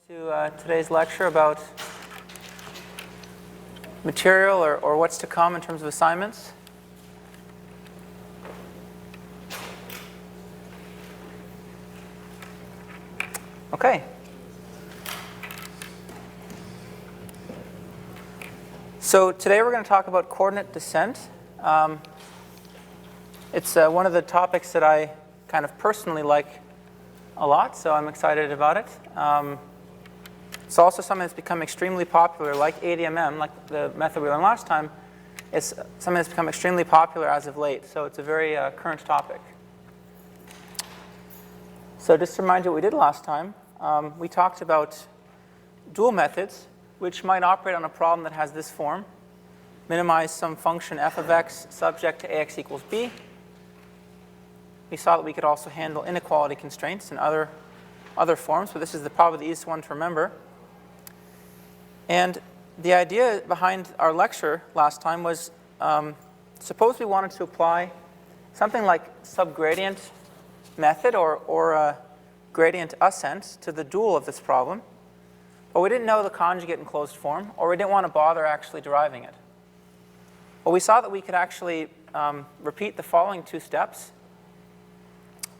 To today's lecture about material or what's to come in terms of assignments. Okay. So today we're going to talk about coordinate descent. It's one of the topics that I kind of personally like a lot, so I'm excited about it. It's also something that's become extremely popular, like ADMM, like the method we learned last time. It's something that's become extremely popular as of late, so it's a very current topic. So just to remind you what we did last time, we talked about dual methods, which might operate on a problem that has this form. Minimize some function f of x subject to ax equals b. We saw that we could also handle inequality constraints in other forms, but this is probably the easiest one to remember. And the idea behind our lecture last time was, suppose we wanted to apply something like subgradient method or gradient ascent to the dual of this problem, but we didn't know the conjugate in closed form, or we didn't want to bother actually deriving it. Well, we saw that we could actually repeat the following two steps,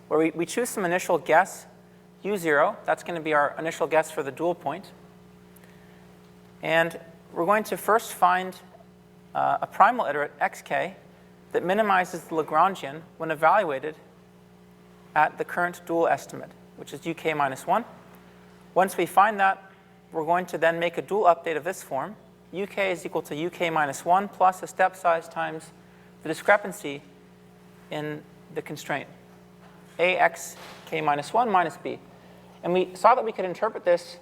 where we choose some initial guess, u0. That's going to be our initial guess for the dual point. And we're going to first find a primal iterate, xk, that minimizes the Lagrangian when evaluated at the current dual estimate, which is uk minus 1. Once we find that, we're going to then make a dual update of this form. uk is equal to uk minus 1 plus a step size times the discrepancy in the constraint, axk minus 1 minus b. And we saw that we could interpret this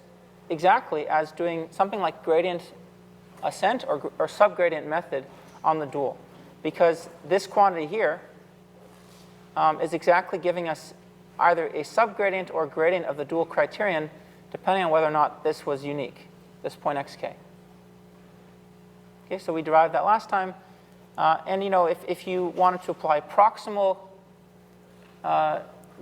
exactly as doing something like gradient ascent or subgradient method on the dual, because this quantity here is exactly giving us either a subgradient or gradient of the dual criterion, depending on whether or not this was unique, this point xk. Okay, so we derived that last time. And if you wanted to apply proximal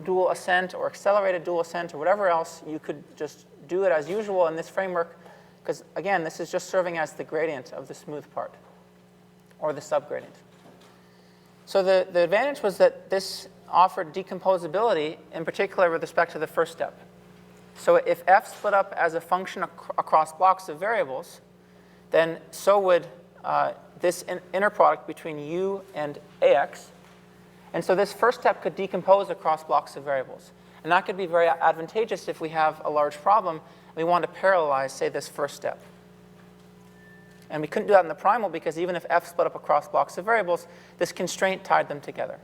dual ascent or accelerated dual ascent or whatever else, you could just do it as usual in this framework, because again, this is just serving as the gradient of the smooth part, or the subgradient. So the advantage was that this offered decomposability, in particular with respect to the first step. So if f split up as a function across blocks of variables, then so would this inner product between u and ax. And so this first step could decompose across blocks of variables. And that could be very advantageous if we have a large problem and we want to parallelize, say, this first step. And we couldn't do that in the primal because even if f split up across blocks of variables, this constraint tied them together.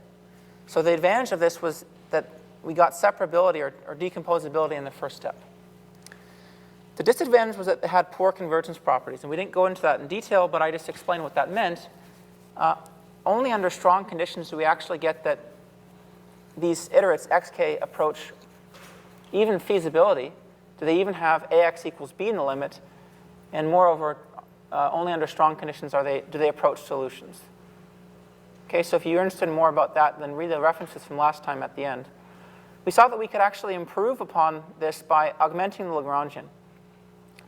So the advantage of this was that we got separability or decomposability in the first step. The disadvantage was that it had poor convergence properties. And we didn't go into that in detail, but I just explained what that meant. Only under strong conditions do we actually get that these iterates xk approach even feasibility. Do they even have ax equals b in the limit? And moreover, only under strong conditions do they approach solutions. Okay, so if you're interested in more about that, then read the references from last time at the end. We saw that we could actually improve upon this by augmenting the Lagrangian.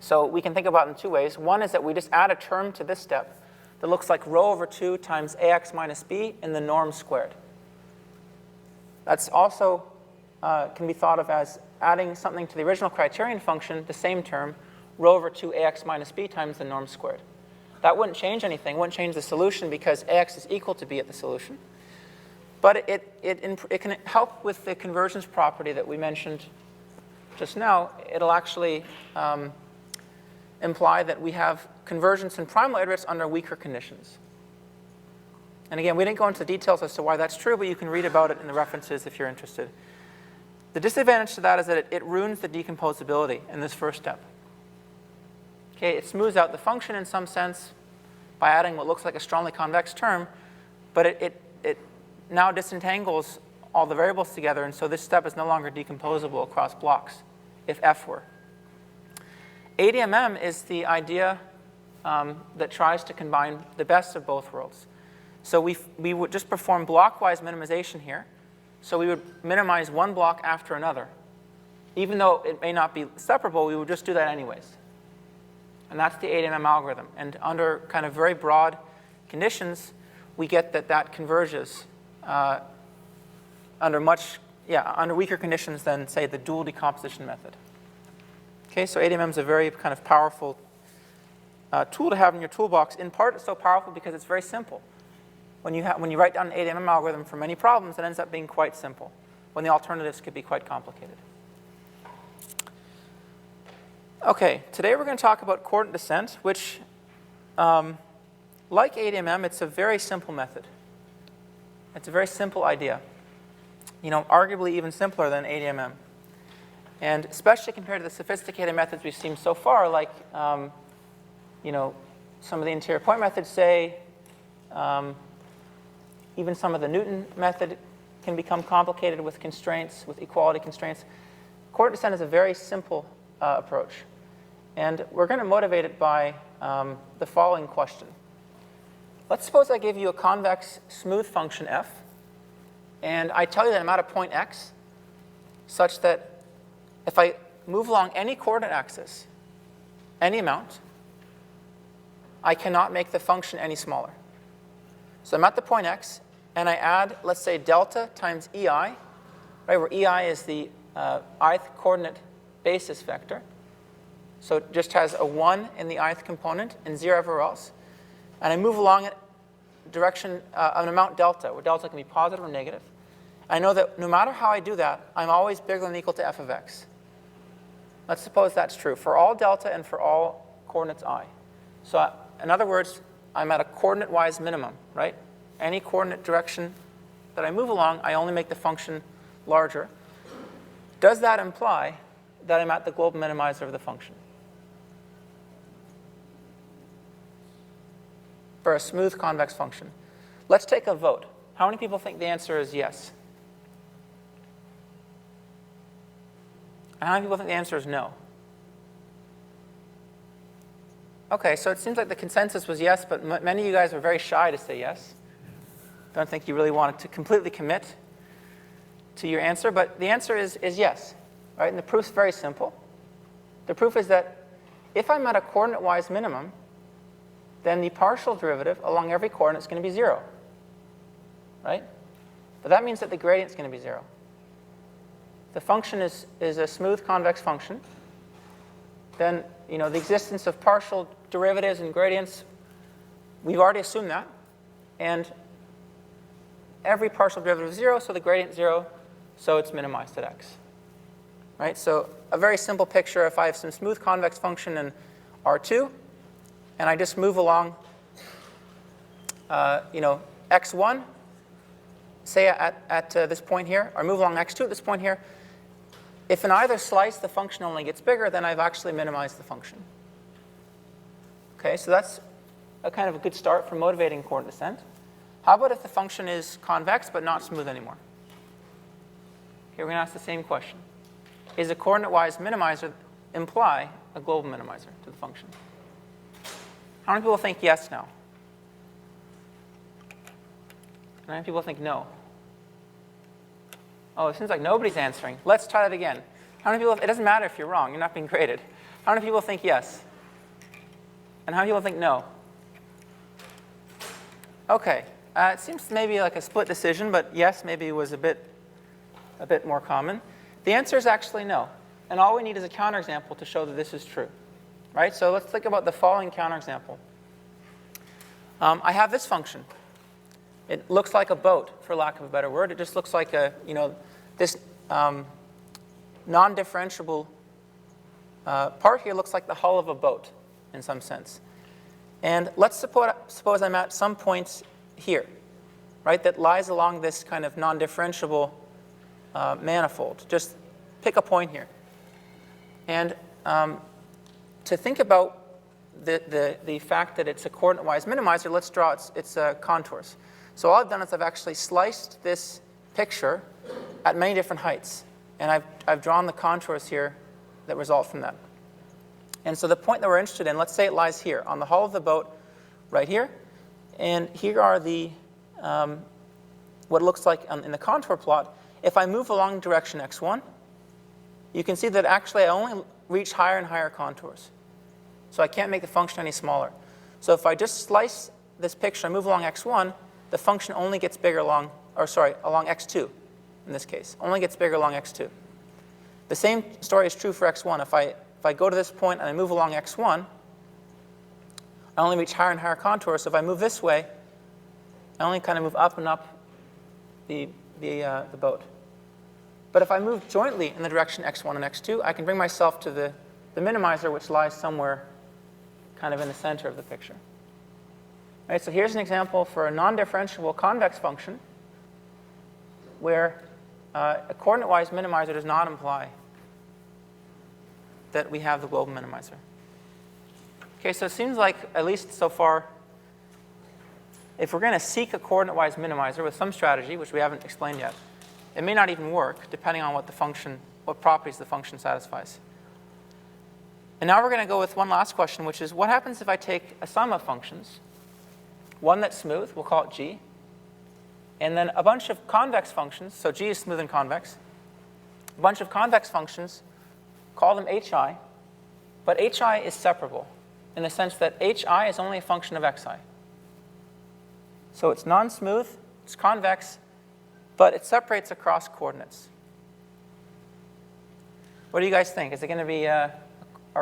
So we can think about it in two ways. One is that we just add a term to this step that looks like rho over 2 times ax minus b in the norm squared. That's also can be thought of as adding something to the original criterion function, the same term, rho over 2 ax minus b times the norm squared. That wouldn't change anything, wouldn't change the solution because ax is equal to b at the solution. But it can help with the convergence property that we mentioned just now. It'll actually imply that we have convergence in primal iterates under weaker conditions. And again, we didn't go into the details as to why that's true, but you can read about it in the references if you're interested. The disadvantage to that is that it ruins the decomposability in this first step. Okay, it smooths out the function in some sense by adding what looks like a strongly convex term, but it now disentangles all the variables together, and so this step is no longer decomposable across blocks if f were. ADMM is the idea that tries to combine the best of both worlds. So we would just perform blockwise minimization here. So we would minimize one block after another. even though it may not be separable, we would just do that anyways. And that's the 8mm algorithm. And under kind of very broad conditions, we get that that converges under weaker conditions than, say, the dual decomposition method. Okay, so 8mm is a very kind of powerful tool to have in your toolbox. In part, it's so powerful because it's very simple. When you write down an 8mm algorithm for many problems, it ends up being quite simple, when the alternatives could be quite complicated. Okay, today we're going to talk about coordinate descent, which, like 8mm, it's a very simple method. It's a very simple idea. Arguably even simpler than 8mm. And especially compared to the sophisticated methods we've seen so far, like, some of the interior point methods say, even some of the Newton method can become complicated with constraints, with equality constraints. Coordinate descent is a very simple approach. And we're going to motivate it by the following question. Let's suppose I give you a convex smooth function f, and I tell you that I'm at a point x, such that if I move along any coordinate axis, any amount, I cannot make the function any smaller. So I'm at the point x, and I add, let's say, delta times ei, right, where ei is the ith coordinate basis vector. So it just has a 1 in the ith component and 0 everywhere else. And I move along it direction an amount delta, where delta can be positive or negative. I know that no matter how I do that, I'm always bigger than or equal to f of x. Let's suppose that's true for all delta and for all coordinates I. So in other words, I'm at a coordinate-wise minimum, right? Any coordinate direction that I move along, I only make the function larger. Does that imply that I'm at the global minimizer of the function? For a smooth convex function. Let's take a vote. How many people think the answer is yes? And how many people think the answer is no? Okay, so it seems like the consensus was yes, but many of you guys were very shy to say yes. Don't think you really wanted to completely commit to your answer, but the answer is yes, right? And the proof's very simple. The proof is that if I'm at a coordinate-wise minimum, then the partial derivative along every coordinate is going to be 0, right? But that means that the gradient is going to be 0. The function is a smooth convex function. Then, the existence of partial derivatives and gradients, we've already assumed that. And every partial derivative is 0, so the gradient is 0, so it's minimized at x. Right? So a very simple picture, if I have some smooth convex function in R2, and I just move along, x1, say at this point here, or move along x2 at this point here, if in either slice the function only gets bigger, then I've actually minimized the function. Okay, so that's a kind of a good start for motivating coordinate descent. How about if the function is convex but not smooth anymore? Okay, we're going to ask the same question. Is a coordinate-wise minimizer imply a global minimizer to the function? How many people think yes now? How many people think no? Oh, it seems like nobody's answering. Let's try that again. How many people, it doesn't matter if you're wrong, you're not being graded. How many people think yes? And how many people think no? Okay, it seems maybe like a split decision, but yes maybe was a bit more common. The answer is actually no. And all we need is a counterexample to show that this is true. Right? So let's think about the following counterexample. I have this function. It looks like a boat, for lack of a better word. It just looks like this non-differentiable part here looks like the hull of a boat in some sense. And let's suppose I'm at some points here, right, that lies along this kind of non-differentiable manifold. Just pick a point here. And to think about the fact that it's a coordinate-wise minimizer, let's draw its contours. So all I've done is I've actually sliced this picture at many different heights. And I've drawn the contours here that result from that. And so the point that we're interested in, let's say it lies here, on the hull of the boat, right here. And here are the what it looks like in the contour plot. If I move along direction x1, you can see that actually I only reach higher and higher contours. So I can't make the function any smaller. So if I just slice this picture and move along x1, the function only gets bigger along x2 in this case, only gets bigger along x2. The same story is true for x1. If I go to this point and I move along x1, I only reach higher and higher contours. So if I move this way, I only kind of move up and up the boat. But if I move jointly in the direction x1 and x2, I can bring myself to the minimizer, which lies somewhere kind of in the center of the picture. Right, so here's an example for a non-differentiable convex function where a coordinate-wise minimizer does not imply that we have the global minimizer. Okay, so it seems like, at least so far, if we're going to seek a coordinate-wise minimizer with some strategy, which we haven't explained yet, it may not even work, depending on what properties the function satisfies. And now we're going to go with one last question, which is, what happens if I take a sum of functions, one that's smooth, we'll call it G, and then a bunch of convex functions, so G is smooth and convex, a bunch of convex functions, call them HI, but HI is separable in the sense that HI is only a function of xi. So it's non-smooth, it's convex, but it separates across coordinates. What do you guys think? Is it going to be, are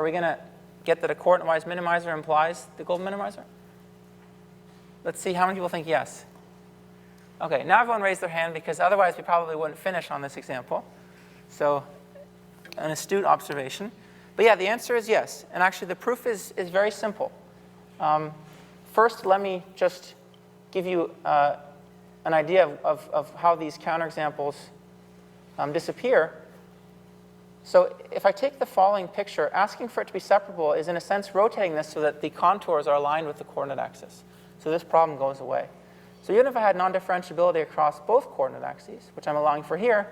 we going to get that a coordinate-wise minimizer implies the global minimizer? Let's see how many people think yes. OK, now everyone raised their hand, because otherwise we probably wouldn't finish on this example. So an astute observation. But yeah, the answer is yes. And actually, the proof is very simple. First, let me just give you an idea of how these counterexamples disappear. So if I take the following picture, asking for it to be separable is, in a sense, rotating this so that the contours are aligned with the coordinate axis. So this problem goes away. So even if I had non-differentiability across both coordinate axes, which I'm allowing for here,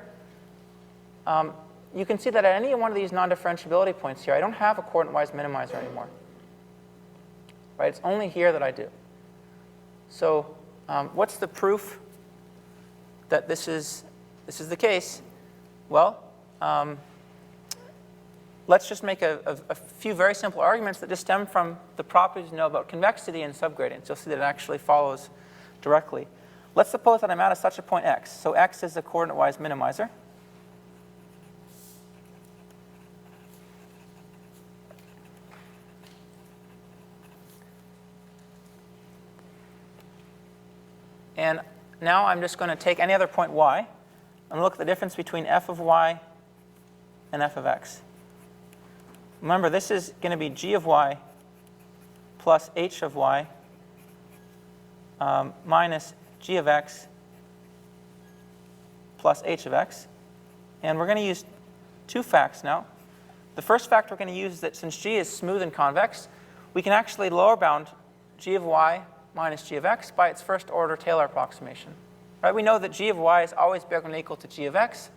you can see that at any one of these non-differentiability points here, I don't have a coordinate-wise minimizer anymore. Right? It's only here that I do. So what's the proof that this is the case? Well, let's just make a few very simple arguments that just stem from the properties you know about convexity and subgradients. You'll see that it actually follows directly. Let's suppose that I'm at such a point x. So x is a coordinate-wise minimizer. And now I'm just going to take any other point y and look at the difference between f of y and f of x. Remember, this is going to be g of y plus h of y minus g of x plus h of x. And we're going to use two facts now. The first fact we're going to use is that since g is smooth and convex, we can actually lower bound g of y minus g of x by its first order Taylor approximation. Right? We know that g of y is always bigger than or equal to g of x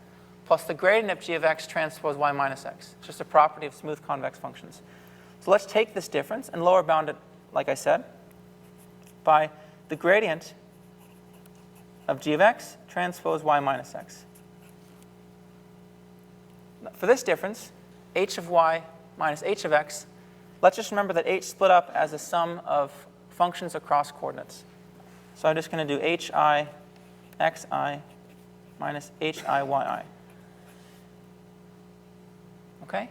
plus the gradient of g of x transpose y minus x. It's just a property of smooth convex functions. So let's take this difference and lower bound it, like I said, by the gradient of g of x transpose y minus x. For this difference, h of y minus h of x, let's just remember that h split up as a sum of functions across coordinates. So I'm just going to do hi xi minus hi yi. Okay?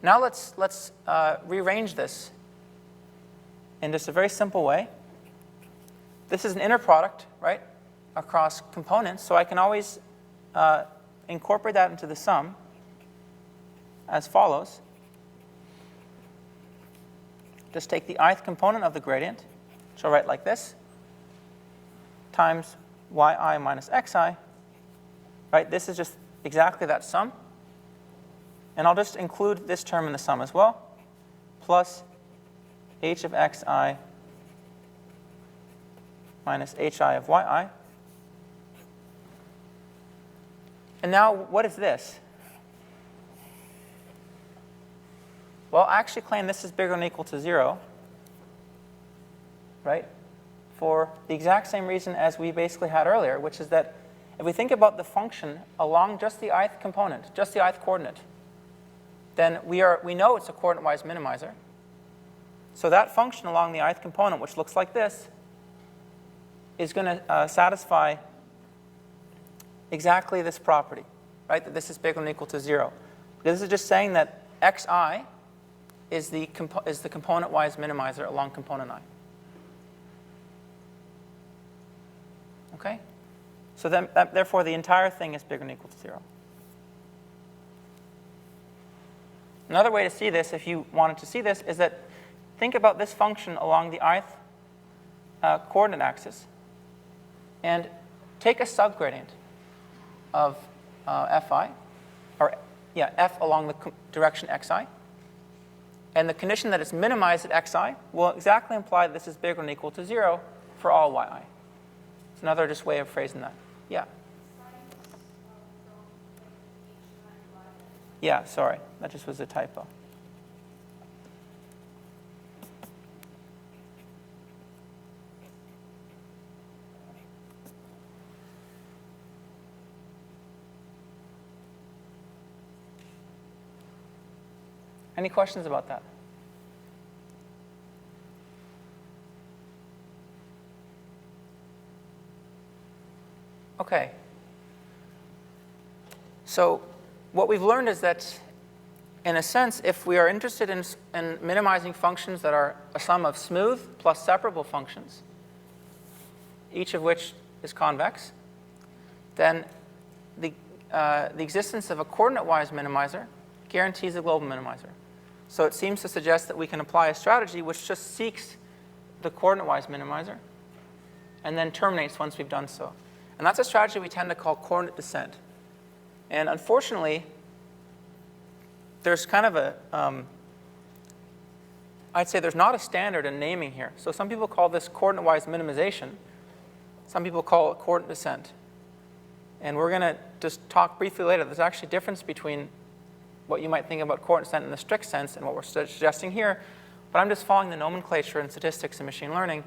Now let's rearrange this in just a very simple way. This is an inner product, right, across components. So I can always incorporate that into the sum as follows. Just take the ith component of the gradient, which I'll write like this, times yi minus xi. Right? This is just exactly that sum. And I'll just include this term in the sum as well, plus h of xi minus hi of yi. And now, what is this? Well, I actually claim this is bigger than or equal to 0, right, for the exact same reason as we basically had earlier, which is that if we think about the function along just the ith component, just the ith coordinate, then we know it's a coordinate-wise minimizer. So that function along the ith component, which looks like this, is going to satisfy exactly this property, right? That this is bigger than or equal to 0. This is just saying that xi is the component-wise minimizer along component I. Okay? So then, therefore, the entire thing is bigger than or equal to 0. Another way to see this, if you wanted to see this, is that think about this function along the ith coordinate axis and take a subgradient of fi, or f along the direction xi. And the condition that it's minimized at xi will exactly imply that this is bigger than or equal to 0 for all yi. It's another just way of phrasing that. Yeah. Yeah, sorry. That just was a typo. Any questions about that? Okay. So what we've learned is that, in a sense, if we are interested in minimizing functions that are a sum of smooth plus separable functions, each of which is convex, then the existence of a coordinate-wise minimizer guarantees a global minimizer. So it seems to suggest that we can apply a strategy which just seeks the coordinate-wise minimizer and then terminates once we've done so. And that's a strategy we tend to call coordinate descent. And unfortunately, there's kind of a, I'd say there's not a standard in naming here. So some people call this coordinate-wise minimization. Some people call it coordinate descent. And we're going to just talk briefly later. There's actually a difference between what you might think about coordinate descent in the strict sense and what we're suggesting here. But I'm just following the nomenclature in statistics and machine learning,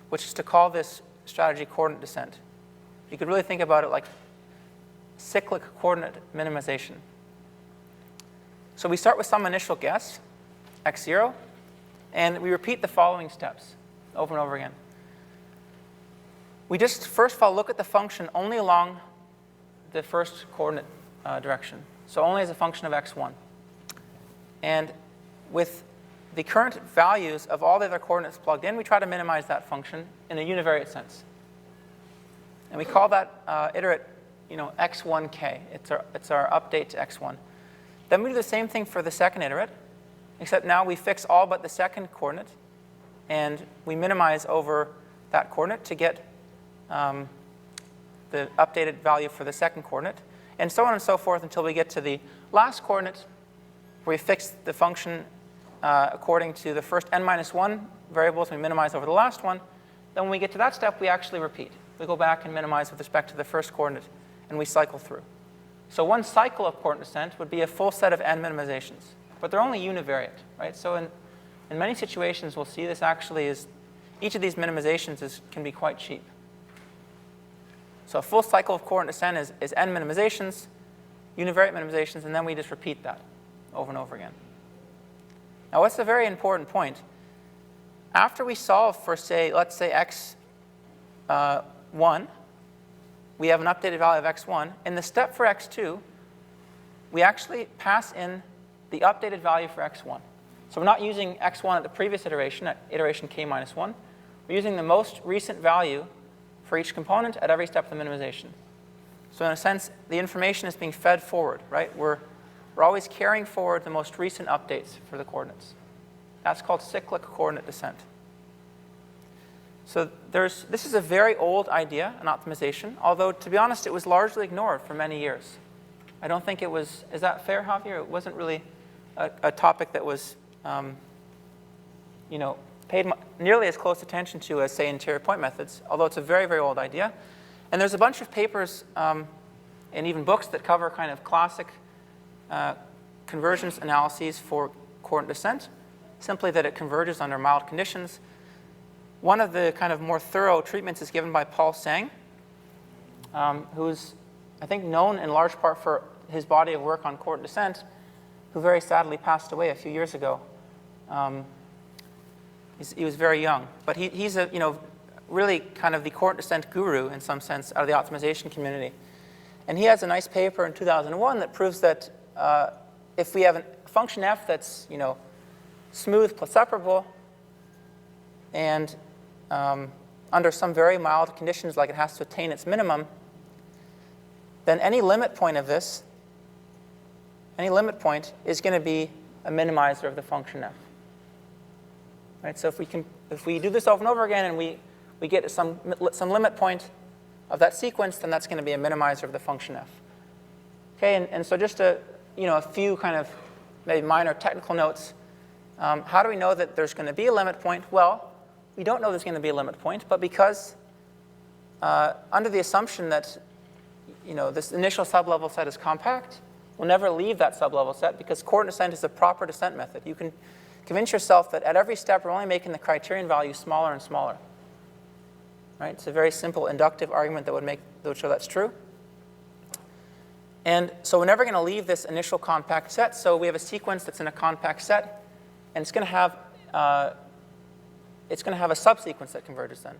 which is to call this strategy coordinate descent. You could really think about it like cyclic coordinate minimization. So we start with some initial guess, x0, and we repeat the following steps over and over again. We just, first of all, look at the function only along the first coordinate direction, so only as a function of x1. And with the current values of all the other coordinates plugged in, we try to minimize that function in a univariate sense. And we call that iterate, x1k. It's our update to x1. Then we do the same thing for the second iterate, except now we fix all but the second coordinate, and we minimize over that coordinate to get the updated value for the second coordinate, and so on and so forth until we get to the last coordinate, where we fix the function according to the first n-1 variables, we minimize over the last one. Then when we get to that step, we actually repeat. We go back and minimize with respect to the first coordinate, and we cycle through. So one cycle of coordinate descent would be a full set of n minimizations, but they're only univariate, right? So in many situations, we'll see this actually is, each of these minimizations can be quite cheap. So a full cycle of coordinate descent is n minimizations, univariate minimizations, and then we just repeat that over and over again. Now, what's a very important point? After we solve for, let's say x1, we have an updated value of x1. In the step for x2, we actually pass in the updated value for x1. So we're not using x1 at the previous iteration, at iteration k minus 1. We're using the most recent value for each component at every step of the minimization. So in a sense, the information is being fed forward, right? We're always carrying forward the most recent updates for the coordinates. That's called cyclic coordinate descent. So this is a very old idea, an optimization, although to be honest, it was largely ignored for many years. I don't think it was, is that fair, Javier? It wasn't really a topic that was, paid nearly as close attention to as, say, interior point methods, although it's a very, very old idea. And there's a bunch of papers and even books that cover kind of classic convergence analyses for coordinate descent, simply that it converges under mild conditions. One of the kind of more thorough treatments is given by Paul Sang, who's, I think, known in large part for his body of work on coordinate descent. who very sadly passed away a few years ago. He was very young, but he's a, really kind of the coordinate descent guru in some sense out of the optimization community. And he has a nice paper in 2001 that proves that if we have a function f that's smooth plus separable, and under some very mild conditions, like it has to attain its minimum, then any limit point of this, any limit point is going to be a minimizer of the function f. Right? So if we do this over and over again and we get some limit point of that sequence, then that's going to be a minimizer of the function f. Okay, and so just a few kind of maybe minor technical notes. How do we know that there's going to be a limit point? Well, we don't know there's going to be a limit point, but because under the assumption that this initial sublevel set is compact, we'll never leave that sublevel set because coordinate descent is a proper descent method. You can convince yourself that at every step we're only making the criterion value smaller and smaller. Right? It's a very simple inductive argument that would show that's true. And so we're never going to leave this initial compact set. So we have a sequence that's in a compact set, and it's going to have a subsequence that converges then,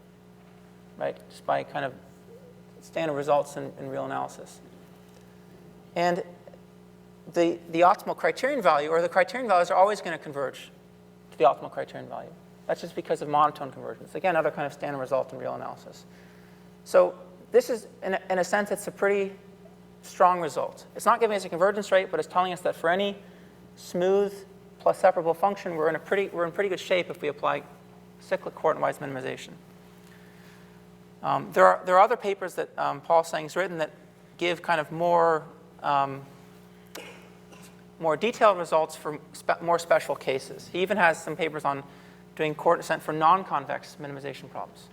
right? Just by kind of standard results in real analysis. And the optimal criterion value, or the criterion values, are always going to converge to the optimal criterion value. That's just because of monotone convergence. Again, another kind of standard result in real analysis. So this is, in a sense, it's a pretty strong result. It's not giving us a convergence rate, but it's telling us that for any smooth plus separable function, we're in pretty good shape if we apply cyclic coordinate-wise minimization. There are other papers that Paul Seng's written that give kind of more detailed results for more special cases. He even has some papers on doing coordinate descent for non-convex minimization problems,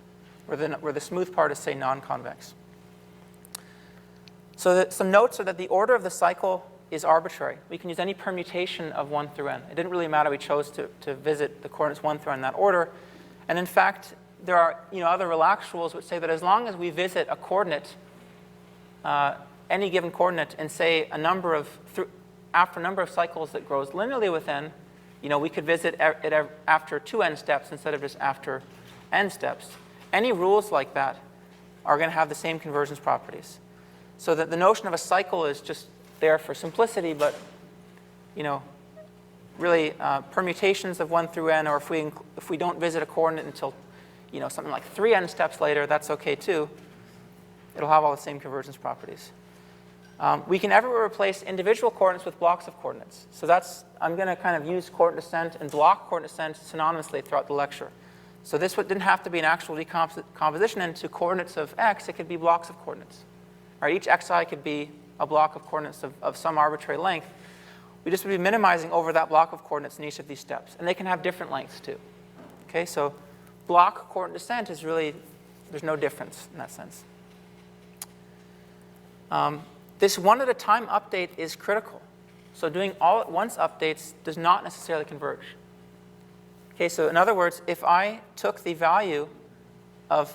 where the smooth part is, say, non-convex. So some notes are that the order of the cycle is arbitrary. We can use any permutation of 1 through n. It didn't really matter. We chose to visit the coordinates 1 through n in that order. And in fact, there are other relaxed rules which say that as long as we visit a coordinate, any given coordinate, and say after a number of cycles that grows linearly with n, we could visit it after 2n steps instead of just after n steps. Any rules like that are going to have the same convergence properties. So that the notion of a cycle is just there for simplicity, but really permutations of 1 through n, or if we don't visit a coordinate until something like 3n steps later, that's okay too. It'll have all the same convergence properties. We can everywhere replace individual coordinates with blocks of coordinates. So I'm going to kind of use coordinate descent and block coordinate descent synonymously throughout the lecture. So this didn't have to be an actual decomposition into coordinates of x. It could be blocks of coordinates. Right, each xi could be a block of coordinates of some arbitrary length. We just would be minimizing over that block of coordinates in each of these steps. And they can have different lengths too. Okay, so block coordinate descent is really, there's no difference in that sense. This one-at-a-time update is critical. So doing all-at-once updates does not necessarily converge. Okay, so in other words, if I took the value of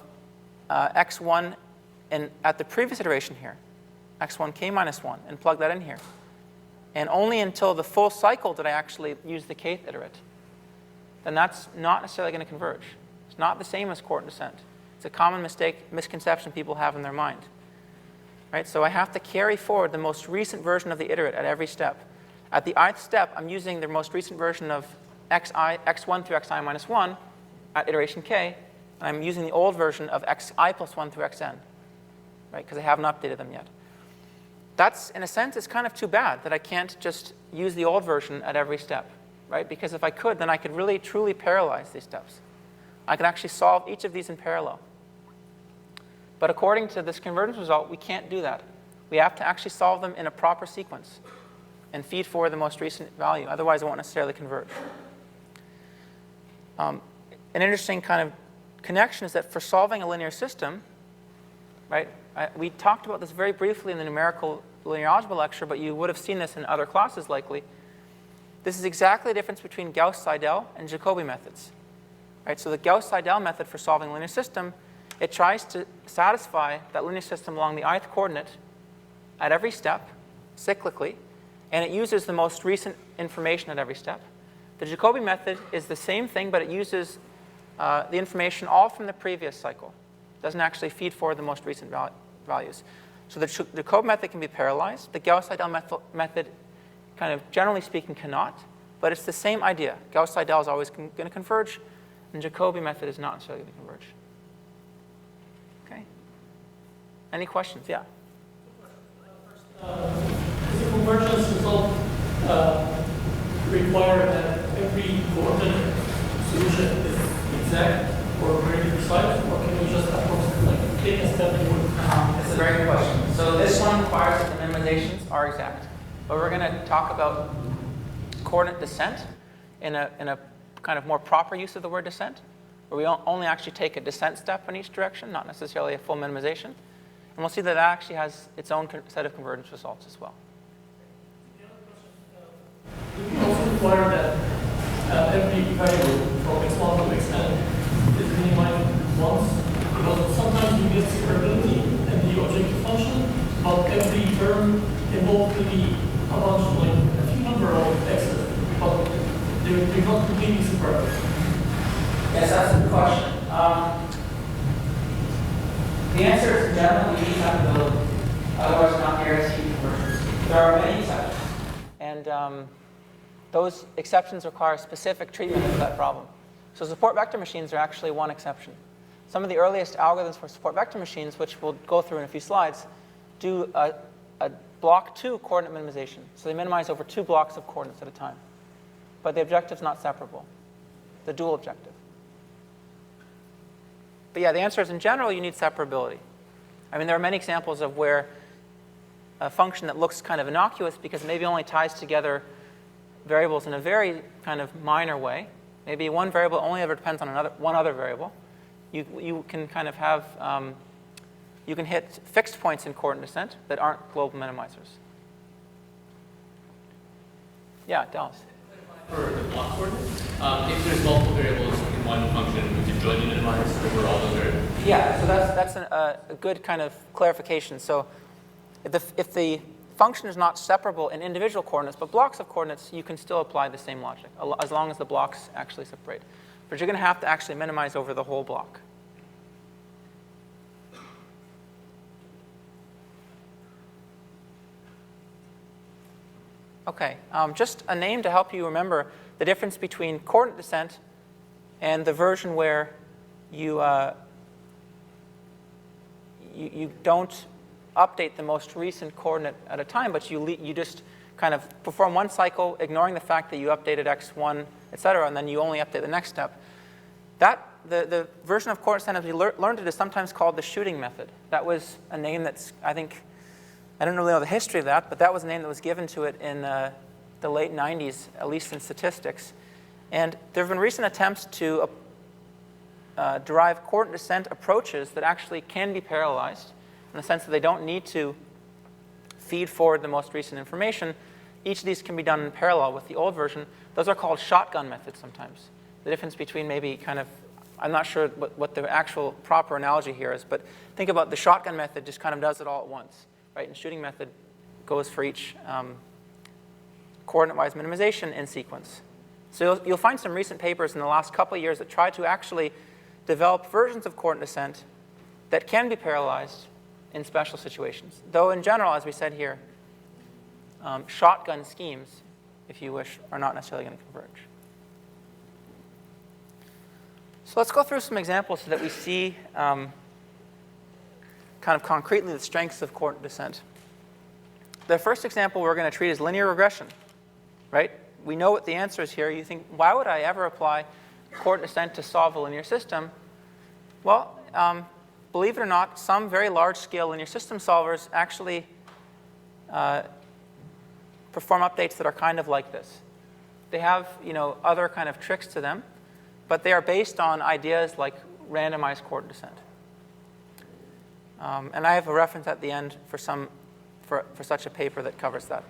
x1 at the previous iteration here, x1k minus 1, and plug that in here, and only until the full cycle did I actually use the kth iterate, then that's not necessarily going to converge. It's not the same as coordinate descent. It's a common misconception people have in their mind. Right? So I have to carry forward the most recent version of the iterate at every step. At the ith step, I'm using the most recent version of x1 through xi minus 1 at iteration k, and I'm using the old version of xi plus 1 through xn, right? Because I haven't updated them yet. That's, in a sense, it's kind of too bad that I can't just use the old version at every step, right? Because if I could, then I could really, truly parallelize these steps. I could actually solve each of these in parallel. But according to this convergence result, we can't do that. We have to actually solve them in a proper sequence and feed forward the most recent value. Otherwise, it won't necessarily converge. An interesting kind of connection is that for solving a linear system, right? We talked about this very briefly in the numerical linear algebra lecture, but you would have seen this in other classes likely. This is exactly the difference between Gauss-Seidel and Jacobi methods. Right? So the Gauss-Seidel method for solving a linear system, it tries to satisfy that linear system along the ith coordinate at every step, cyclically, and it uses the most recent information at every step. The Jacobi method is the same thing, but it uses the information all from the previous cycle. It doesn't actually feed forward the most recent values. So the Jacobi method can be parallelized. The Gauss-Seidel method, kind of generally speaking, cannot. But it's the same idea. Gauss-Seidel is always going to converge, and Jacobi method is not necessarily going to converge. Okay? Any questions? Yeah? Does the convergence result require that every coordinate solution is exact or very precise, or can we just approximate, take a step forward? That's a very good question. So this one requires that the minimizations are exact. But we're going to talk about coordinate descent in a kind of more proper use of the word descent, where we only actually take a descent step in each direction, not necessarily a full minimization. And we'll see that that actually has its own set of convergence results as well. Do we also require that every variable from x1 to xn is minimized once? Because sometimes you get separability in the objective function, but every term involves maybe a bunch, like a few number of x's, but they're not completely separate. Yes, that's a good question. The answer is generally you need separability, otherwise not guaranteed convergence. There are many exceptions, and those exceptions require specific treatment of that problem. So support vector machines are actually one exception. Some of the earliest algorithms for support vector machines, which we'll go through in a few slides, do a block 2 coordinate minimization. So they minimize over 2 blocks of coordinates at a time. But the objective is not separable, the dual objective. But yeah, the answer is in general, you need separability. I mean, there are many examples of where a function that looks kind of innocuous because maybe only ties together variables in a very kind of minor way. Maybe one variable only ever depends on one other variable. You can kind of have, you can hit fixed points in coordinate descent that aren't global minimizers. Yeah, Dallas. For the block coordinates, if there's multiple variables in one function, we can jointly minimize over all those variables. Yeah, so that's a good kind of clarification. So if the function is not separable in individual coordinates, but blocks of coordinates, you can still apply the same logic, as long as the blocks actually separate. But you're going to have to actually minimize over the whole block. Okay, just a name to help you remember the difference between coordinate descent and the version where you don't update the most recent coordinate at a time, but you just kind of perform one cycle, ignoring the fact that you updated x1, et cetera, and then you only update the next step. The version of coordinate descent as we learned it is sometimes called the shooting method. That was a name that's, I don't really know the history of that, but that was a name that was given to it in the late 90s, at least in statistics. And there have been recent attempts to derive coordinate descent approaches that actually can be parallelized in the sense that they don't need to feed forward the most recent information. Each of these can be done in parallel with the old version. Those are called shotgun methods sometimes. The difference between maybe kind of, I'm not sure what the actual proper analogy here is, but think about the shotgun method just kind of does it all at once. Right? And shooting method goes for each coordinate-wise minimization in sequence. So you'll find some recent papers in the last couple of years that try to actually develop versions of coordinate descent that can be parallelized in special situations. Though in general, as we said here, shotgun schemes, if you wish, are not necessarily going to converge. So let's go through some examples so that we see kind of concretely the strengths of coordinate descent. The first example we're going to treat is linear regression, right? We know what the answer is here. You think, why would I ever apply coordinate descent to solve a linear system? Well, believe it or not, some very large-scale linear system solvers actually perform updates that are kind of like this. They have, other kind of tricks to them, but they are based on ideas like randomized coordinate descent. And I have a reference at the end for such a paper that covers that.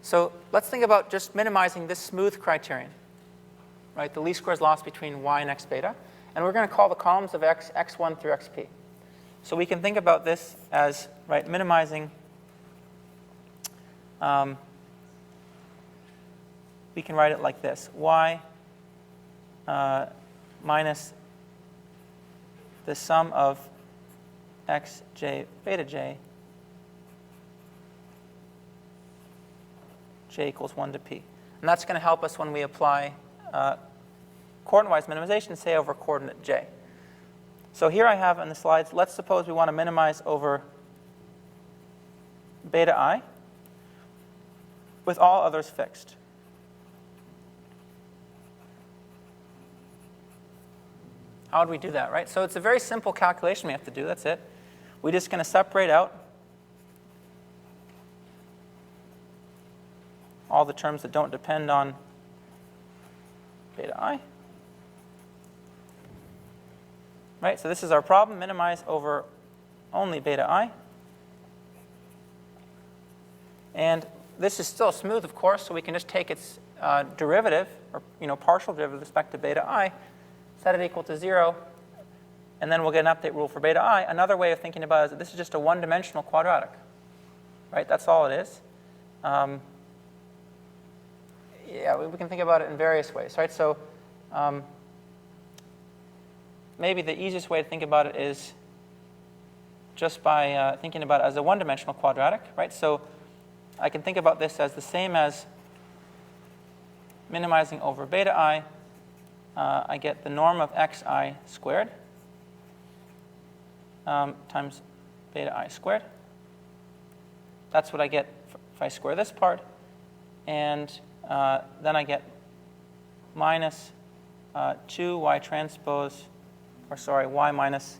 So let's think about just minimizing this smooth criterion, right? The least squares loss between y and x beta. And we're going to call the columns of x, x1 through xp. So we can think about this as, right, minimizing we can write it like this. Y minus the sum of xj beta j, j equals 1 to p. And that's going to help us when we apply coordinate-wise minimization, say, over coordinate j. So here I have on the slides, let's suppose we want to minimize over beta I with all others fixed. How would we do that, right? So it's a very simple calculation we have to do. That's it. We're just going to separate out all the terms that don't depend on beta I. Right? So this is our problem. Minimize over only beta I. And this is still smooth, of course, so we can just take its derivative, or partial derivative with respect to beta I, set it equal to 0, and then we'll get an update rule for beta I. Another way of thinking about it is that this is just a one-dimensional quadratic. Right? That's all it is. Yeah, we can think about it in various ways. Right? So maybe the easiest way to think about it is just by thinking about it as a one-dimensional quadratic. Right? So I can think about this as the same as minimizing over beta I. I get the norm of xi squared times beta I squared. That's what I get if I square this part. And then I get minus 2y transpose, or sorry, y minus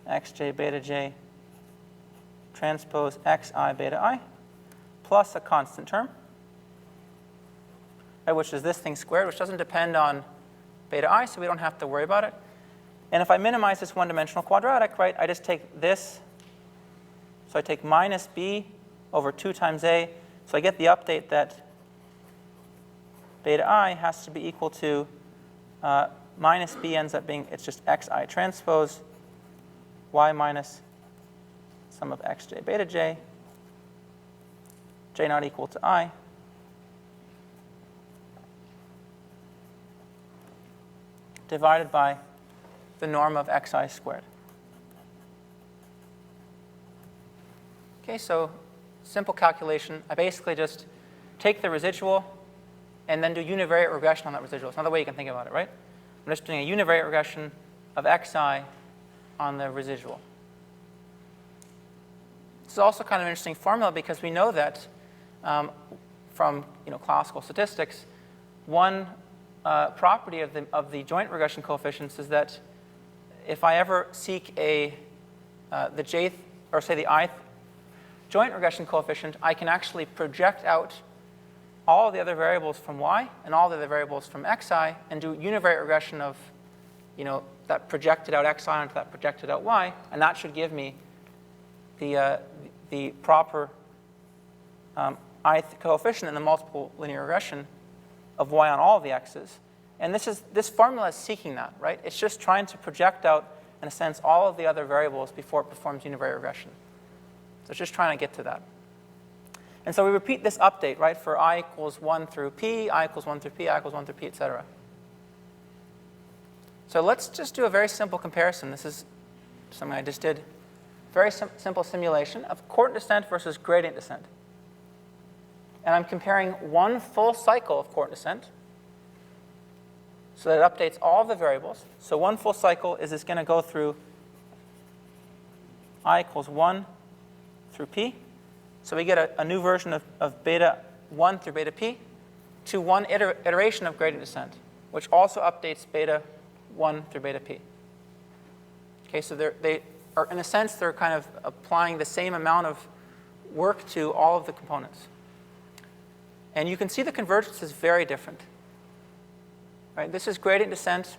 xj beta j transpose xi beta I plus a constant term, right, which is this thing squared, which doesn't depend on beta I, so we don't have to worry about it. And if I minimize this one-dimensional quadratic, right, I just take this. So I take minus b over 2 times a. So I get the update that beta I has to be equal to minus b ends up being, it's just xi transpose y minus sum of xj beta j, j not equal to I, divided by the norm of xi squared. Okay, so simple calculation. I basically just take the residual and then do univariate regression on that residual. It's another way you can think about it, right? I'm just doing a univariate regression of xi on the residual. This is also kind of an interesting formula because we know that from classical statistics, one property of the joint regression coefficients is that if I ever seek the jth, or say the ith joint regression coefficient, I can actually project out all the other variables from y and all the other variables from xi and do univariate regression of that projected out xi onto that projected out y, and that should give me the proper ith coefficient in the multiple linear regression of y on all of the x's. And this formula is seeking that, right? It's just trying to project out, in a sense, all of the other variables before it performs univariate regression. So it's just trying to get to that. And so we repeat this update, right, for I equals 1 through p, I equals 1 through p, I equals 1 through p, etc. So let's just do a very simple comparison. This is something I just did. Very simple simulation of coordinate descent versus gradient descent. And I'm comparing one full cycle of coordinate descent so that it updates all the variables. So one full cycle is going to go through I equals 1 through p. So we get a new version of beta 1 through beta p to one iteration of gradient descent, which also updates beta 1 through beta p. Okay, so they are, in a sense, they're kind of applying the same amount of work to all of the components. And you can see the convergence is very different. Right? This is gradient descent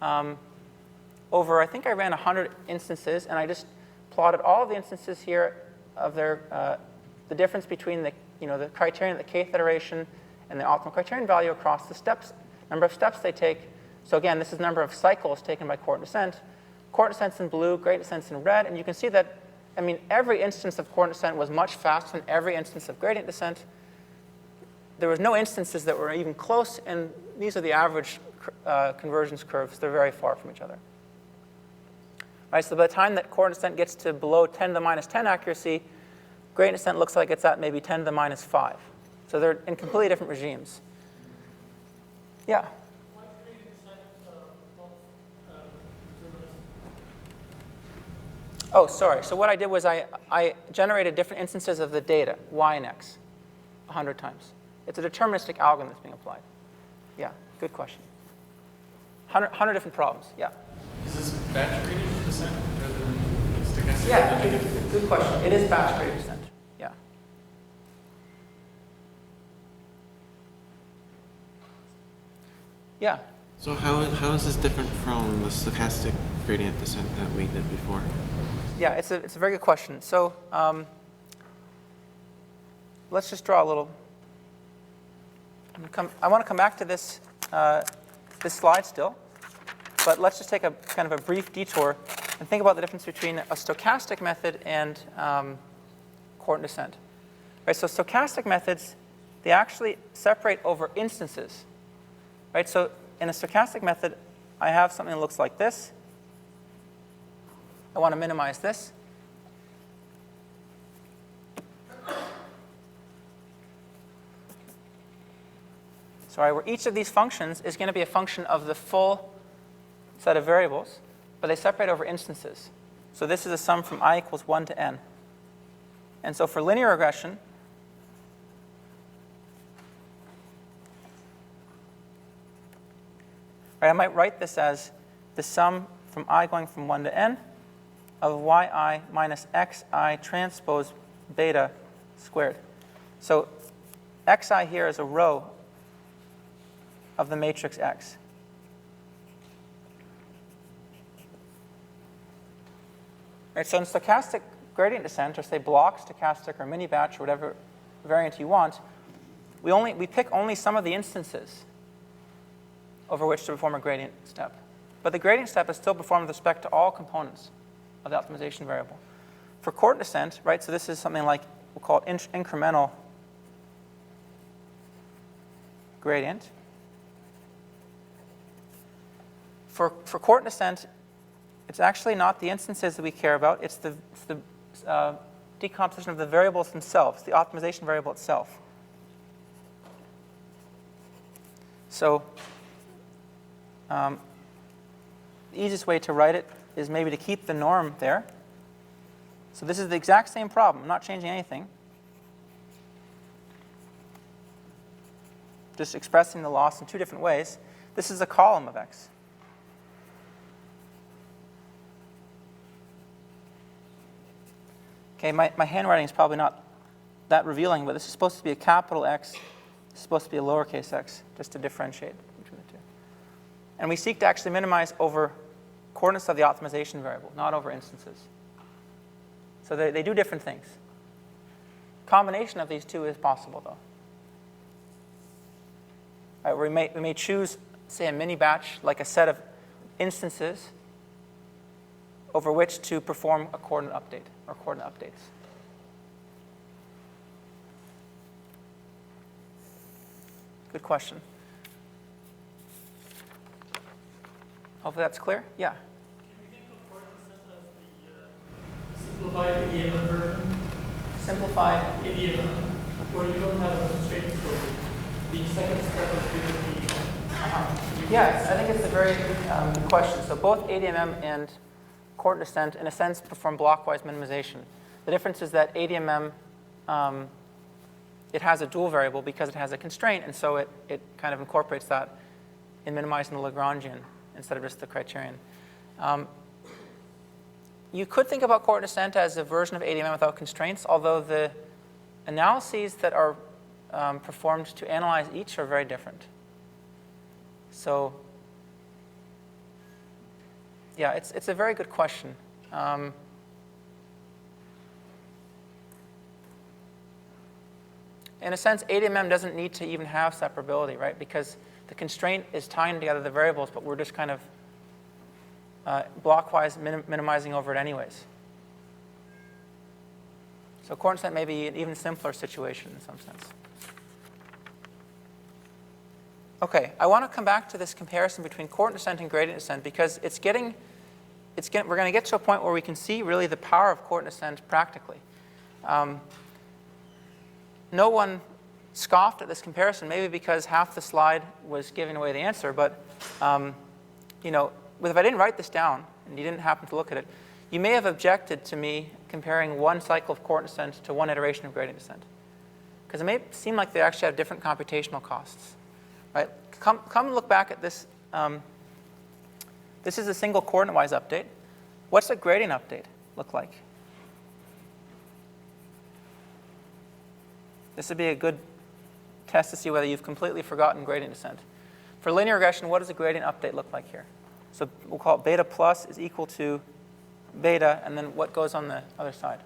over, I think I ran 100 instances, and I just plotted all of the instances here of their the difference between the criterion at the kth iteration and the optimal criterion value across the steps, number of steps they take. So again, this is the number of cycles taken by coordinate descent. Coordinate descent's in blue, gradient descent's in red, and you can see that I mean, every instance of coordinate descent was much faster than every instance of gradient descent. There was no instances that were even close, and these are the average convergence curves. They're very far from each other. Right, so by the time that coordinate descent gets to below 10 to the minus 10 accuracy, gradient descent looks like it's at maybe 10 to the minus 5. So they're in completely different regimes. Yeah? Oh, sorry. So what I did was I generated different instances of the data, y and x, 100 times. It's a deterministic algorithm that's being applied. Yeah, good question. 100 different problems, yeah. Is this batch gradient descent rather than stochastic? Yeah, good question. It is batch gradient descent, yeah. Yeah. So how is this different from the stochastic gradient descent that we did before? Yeah, it's a very good question. So let's just draw a little. I want to come back to this this slide still, but let's just take a kind of a brief detour and think about the difference between a stochastic method and coordinate descent. Right. So stochastic methods, they actually separate over instances. Right. So in a stochastic method, I have something that looks like this. I want to minimize this. Sorry, where each of these functions is going to be a function of the full set of variables, but they separate over instances. So this is a sum from I equals 1 to n. And so for linear regression, right, I might write this as the sum from I going from 1 to n of yi minus xi transpose beta squared. So xi here is a row of the matrix X. Right, so in stochastic gradient descent, or say block stochastic or mini batch or whatever variant you want, we pick only some of the instances over which to perform a gradient step. But the gradient step is still performed with respect to all components of the optimization variable. For coordinate descent, right, so this is something like, we'll call it incremental gradient. For coordinate descent, it's actually not the instances that we care about. It's the decomposition of the variables themselves, the optimization variable itself. So the easiest way to write it is maybe to keep the norm there. So this is the exact same problem. I'm not changing anything. Just expressing the loss in two different ways. This is a column of x. Okay, my handwriting is probably not that revealing, but this is supposed to be a capital X. This is supposed to be a lowercase x, just to differentiate between the two. And we seek to actually minimize over coordinates of the optimization variable, not over instances. So they do different things. Combination of these two is possible, though. Right, we may choose, say, a mini batch, like a set of instances over which to perform a coordinate update or coordinate updates. Good question. Hopefully that's clear. Yeah. Can we think of coordinate descent as the simplified ADMM version? Simplified. ADMM, where you don't have a constraint for the second step of the Yes, I think it's a very good question. So both ADMM and coordinate descent, in a sense, perform blockwise minimization. The difference is that ADMM, it has a dual variable because it has a constraint, and so it kind of incorporates that in minimizing the Lagrangian instead of just the criterion. You could think about coordinate descent as a version of ADMM without constraints, although the analyses that are performed to analyze each are very different. So yeah, it's a very good question. In a sense, ADMM doesn't need to even have separability, right? Because the constraint is tying together the variables, but we're just kind of blockwise minimizing over it anyways. So coordinate descent may be an even simpler situation in some sense. Okay, I want to come back to this comparison between coordinate descent and gradient descent because we're going to get to a point where we can see really the power of coordinate descent practically. No one scoffed at this comparison, maybe because half the slide was giving away the answer, but you know, if I didn't write this down and you didn't happen to look at it, you may have objected to me comparing one cycle of coordinate descent to one iteration of gradient descent, because it may seem like they actually have different computational costs. Right? Come look back at this. This is a single coordinate-wise update. What's a gradient update look like? This would be a good test to see whether you've completely forgotten gradient descent. For linear regression, what does a gradient update look like here? So we'll call it beta plus is equal to beta, and then what goes on the other side?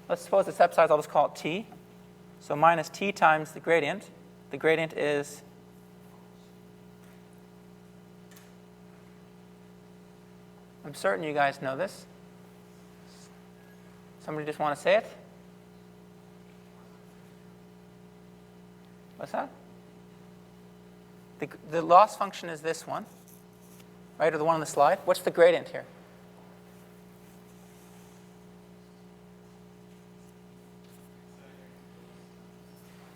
Let's suppose the step size, I'll just call it t. So minus t times the gradient. The gradient is I'm certain you guys know this. Somebody just want to say it? What's that? The loss function is this one, right, or the one on the slide. What's the gradient here?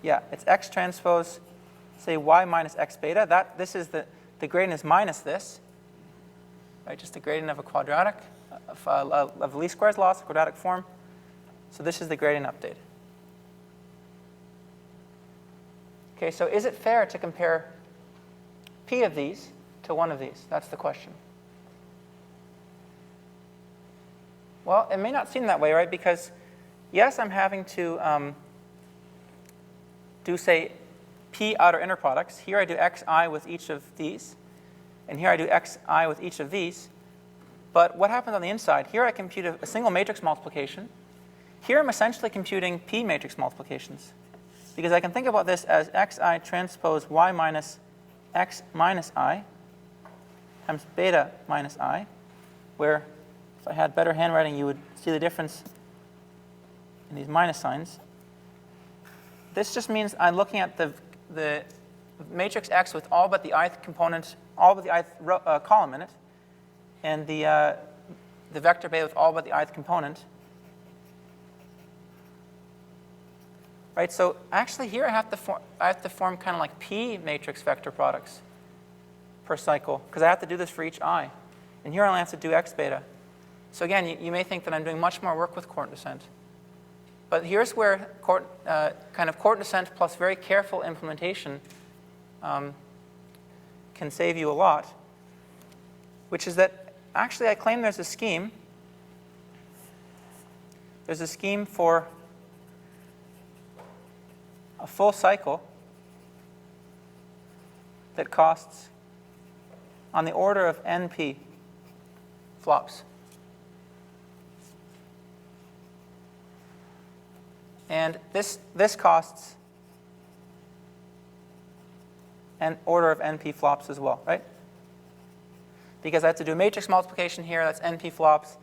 Yeah, it's x transpose, say, y minus x beta. This is the gradient is minus this, right? Just the gradient of a quadratic, of least squares loss, a quadratic form. So this is the gradient update. Okay, so is it fair to compare p of these to one of these? That's the question. Well, it may not seem that way, right? Because yes, I'm having to do, say, p outer inner products. Here I do xi with each of these, and here I do xi with each of these. But what happens on the inside? Here I compute a single matrix multiplication. Here I'm essentially computing p matrix multiplications, because I can think about this as xi transpose y minus x minus I times beta minus I, where if I had better handwriting, you would see the difference in these minus signs. This just means I'm looking at the matrix X with all but the ith component, all but the ith column in it, and the vector beta with all but the ith component. Right, so actually here I have to form kind of like p matrix vector products per cycle, because I have to do this for each I. And here I only have to do x beta. So again, you may think that I'm doing much more work with coordinate descent. But here's where kind of coordinate descent plus very careful implementation can save you a lot, which is that actually I claim there's a scheme. There's a scheme for a full cycle that costs on the order of NP flops. And this costs an order of NP flops as well, right? Because I have to do a matrix multiplication here, that's NP flops,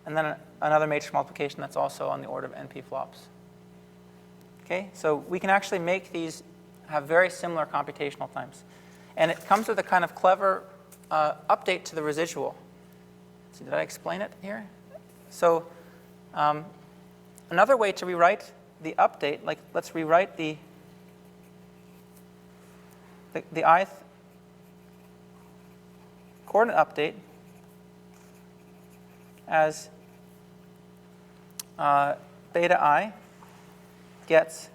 and then another matrix multiplication that's also on the order of NP flops. Okay, so we can actually make these have very similar computational times. And it comes with a kind of clever update to the residual. So did I explain it here? So another way to rewrite the update, like let's rewrite the ith coordinate update as beta I gets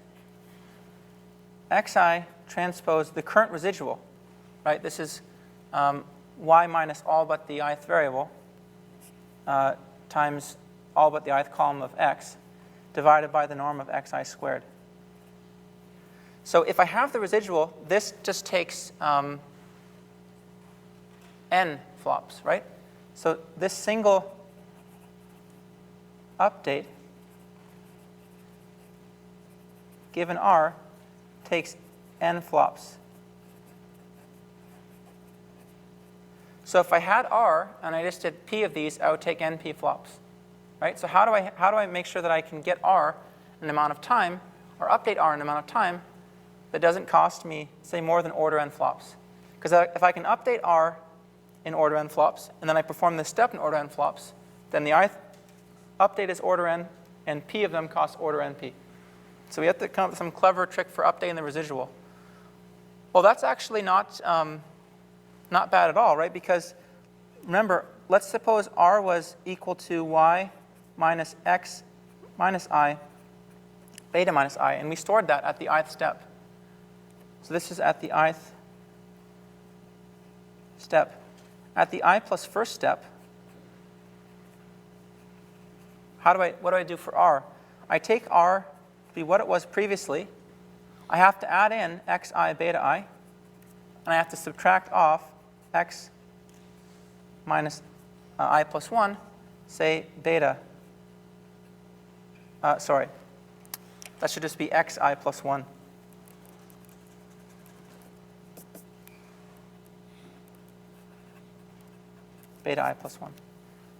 xi transpose the current residual, right? This is y minus all but the ith variable times all but the ith column of x divided by the norm of xi squared. So if I have the residual, this just takes n flops, right? So this single update given R takes n flops. So if I had R and I just did P of these, I would take NP flops. Right? So how do I make sure that I can get R in an amount of time, or update R in an amount of time that doesn't cost me, say, more than order n flops? Because if I can update R in order n flops, and then I perform this step in order n flops, then the ith update is order n, and P of them costs order np. So we have to come up with some clever trick for updating the residual. Well, that's actually not bad at all, right? Because remember, let's suppose R was equal to y minus x minus I, beta minus I, and we stored that at the ith step. So this is at the ith step. At the I plus first step, what do I do for R? I take R to be what it was previously. I have to add in xi beta I, and I have to subtract off x minus I plus 1, say beta. Sorry, that should just be xi plus 1. Beta I plus 1.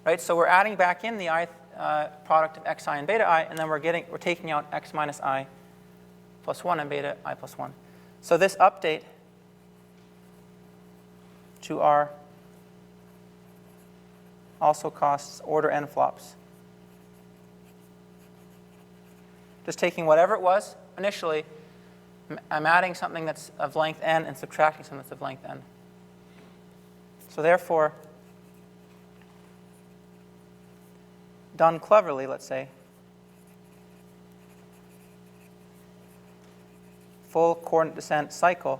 Right? So we're adding back in the ith product of xi and beta I, and then we're taking out x minus I plus 1 and beta I plus 1. So this update to R also costs order n flops. Just taking whatever it was initially, I'm adding something that's of length n and subtracting something that's of length n. So therefore, done cleverly, let's say, full coordinate descent cycle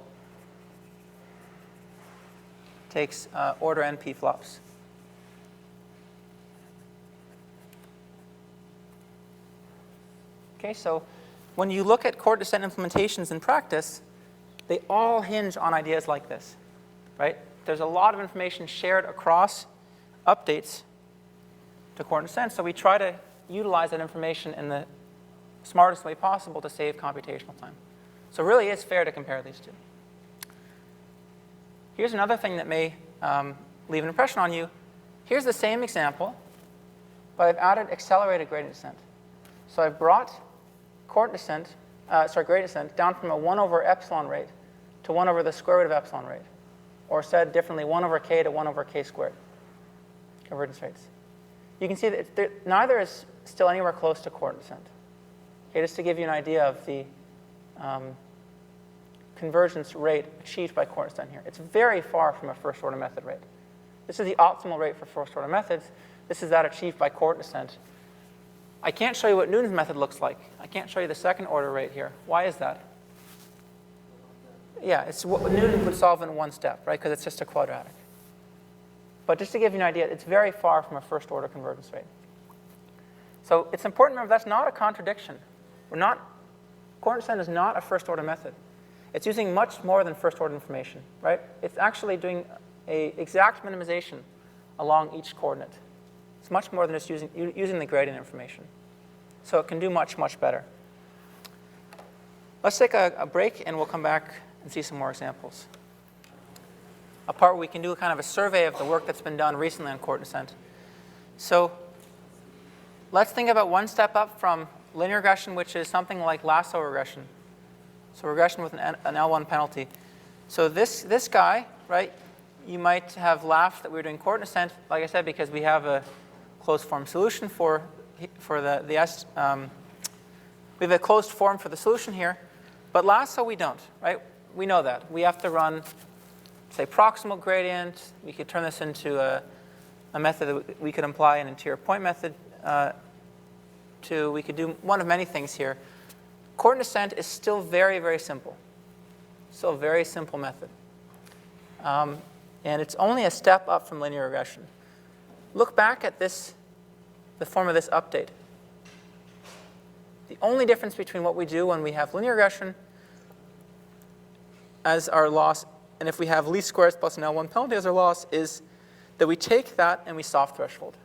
takes order np flops. Okay, so when you look at coordinate descent implementations in practice, they all hinge on ideas like this, right? There's a lot of information shared across updates to coordinate descent, so we try to utilize that information in the smartest way possible to save computational time. So it really is fair to compare these two. Here's another thing that may leave an impression on you. Here's the same example, but I've added accelerated gradient descent. So I've brought gradient descent down from a 1 over epsilon rate to 1 over the square root of epsilon rate. Or said differently, 1 over k to 1 over k squared convergence rates. You can see that neither is still anywhere close to coordinate descent. Okay, just to give you an idea of the convergence rate achieved by coordinate descent here. It's very far from a first order method rate. This is the optimal rate for first order methods. This is that achieved by coordinate descent. I can't show you what Newton's method looks like. I can't show you the second order rate here. Why is that? Yeah, it's what Newton would solve in one step, right? Because it's just a quadratic. But just to give you an idea, it's very far from a first order convergence rate. So it's important to remember that's not a contradiction. Coordinate descent is not a first order method. It's using much more than first order information, right? It's actually doing an exact minimization along each coordinate. It's much more than just using the gradient information. So it can do much, much better. Let's take a break, and we'll come back and see some more examples. A part where we can do kind of a survey of the work that's been done recently on coordinate descent. So let's think about one step up from linear regression, which is something like lasso regression. So regression with an L1 penalty. So this guy, right, you might have laughed that we were doing coordinate descent, like I said, because we have a closed form solution for the S. We have a closed form for the solution here, but lasso we don't, right? We know that. We have to run, say, proximal gradient. We could turn this into a method that we could apply an interior point method to. We could do one of many things here. Coordinate descent is still very, very simple. Still a very simple method. And it's only a step up from linear regression. Look back at the form of this update. The only difference between what we do when we have linear regression as our loss, and if we have least squares plus an L1 penalty as our loss, is that we take that and we soft threshold.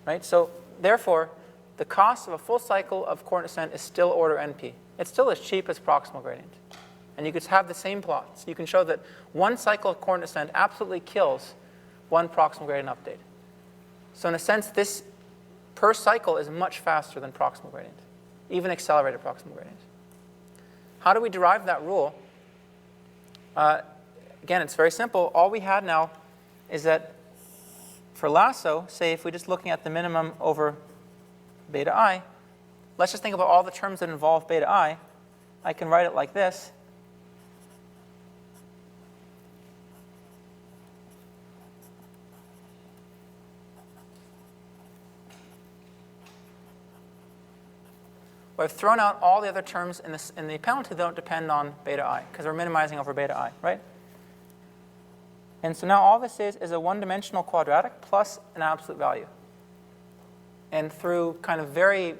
Right? So therefore, the cost of a full cycle of coordinate descent is still order NP. It's still as cheap as proximal gradient. And you could have the same plots. You can show that one cycle of coordinate descent absolutely kills one proximal gradient update. So in a sense, this per cycle is much faster than proximal gradient, even accelerated proximal gradient. How do we derive that rule? Again, it's very simple. All we had now is that for lasso, say if we're just looking at the minimum over beta I, let's just think about all the terms that involve beta I. I can write it like this. I've thrown out all the other terms in the penalty that don't depend on beta I, because we're minimizing over beta I, right? And so now all this is a one-dimensional quadratic plus an absolute value. And through kind of very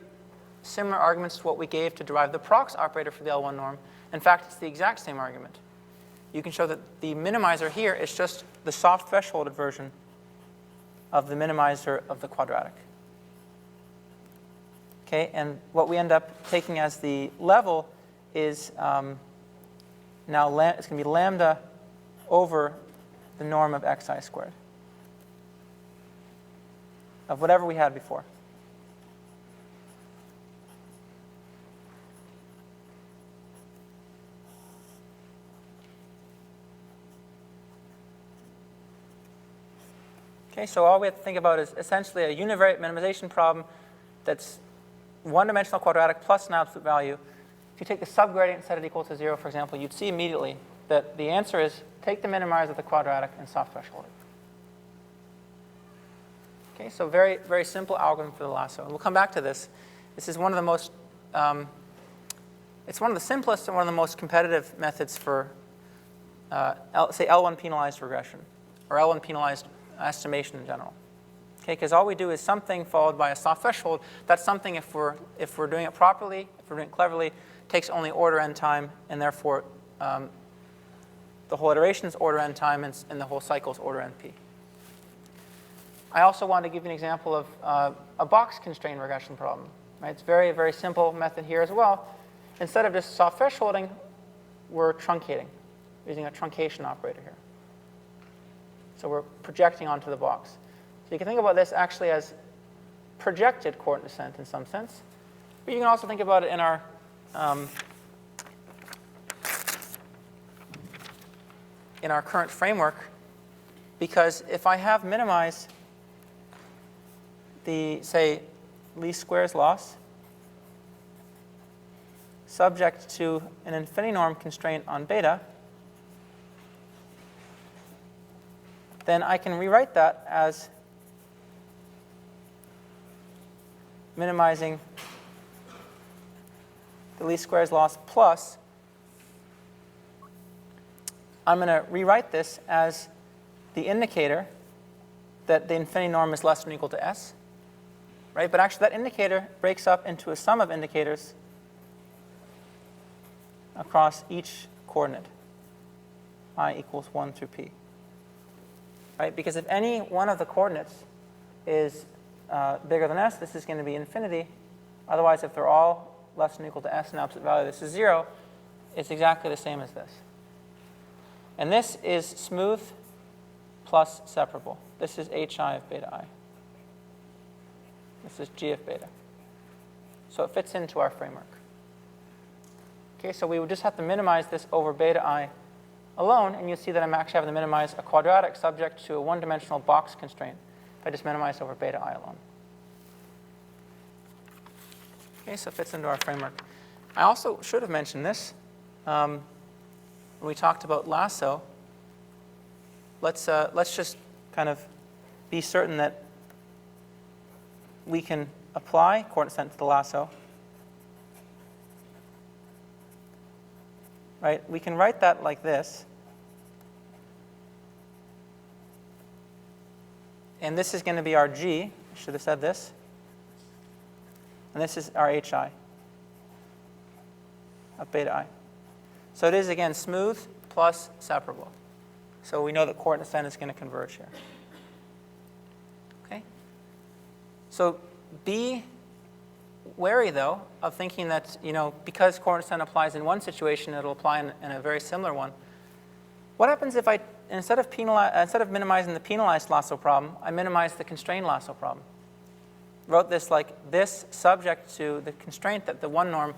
similar arguments to what we gave to derive the prox operator for the L1 norm, in fact, it's the exact same argument. You can show that the minimizer here is just the soft thresholded version of the minimizer of the quadratic. Okay, and what we end up taking as the level is now it's going to be lambda over the norm of xi squared, of whatever we had before. Okay, so all we have to think about is essentially a univariate minimization problem that's one-dimensional quadratic plus an absolute value. If you take the subgradient and set it equal to 0, for example, you'd see immediately that the answer is take the minimizer of the quadratic and soft threshold it. Okay, so very, very simple algorithm for the lasso. And we'll come back to this. This is one of the most, it's one of the simplest and one of the most competitive methods for, say, L1 penalized regression, or L1 penalized estimation in general. Okay, because all we do is something followed by a soft threshold. That's something, if we're doing it properly, if we're doing it cleverly, takes only order n time, and therefore the whole iteration is order n time, and the whole cycle is order np. I also want to give you an example of a box-constrained regression problem. Right? It's a very, very simple method here as well. Instead of just soft thresholding, we're truncating, using a truncation operator here. So we're projecting onto the box. So you can think about this actually as projected coordinate descent in some sense. But you can also think about it in our current framework, because if I have minimized the, say, least squares loss subject to an infinity norm constraint on beta, then I can rewrite that as minimizing the least squares loss plus, I'm going to rewrite this as the indicator that the infinity norm is less than or equal to s. Right? But actually that indicator breaks up into a sum of indicators across each coordinate, I equals 1 through p. Right? Because if any one of the coordinates is bigger than s, this is going to be infinity. Otherwise, if they're all less than or equal to s in absolute value, this is 0. It's exactly the same as this. And this is smooth plus separable. This is hi of beta I. This is g of beta. So it fits into our framework. Okay, so we would just have to minimize this over beta I alone, and you'll see that I'm actually having to minimize a quadratic subject to a one-dimensional box constraint if I just minimize over beta I alone. Okay, so it fits into our framework. I also should have mentioned this. When we talked about lasso, let's just kind of be certain that we can apply coordinate descent to the lasso. Right? We can write that like this. And this is going to be our g. I should have said this. And this is our hi of beta I. So it is, again, smooth plus separable. So we know that coordinate descent is going to converge here. Okay? So B1 wary, though, of thinking that, because coordinate descent applies in one situation, it'll apply in a very similar one. What happens if I, instead of minimizing the penalized lasso problem, I minimize the constrained lasso problem? Wrote this like this, subject to the constraint that the one norm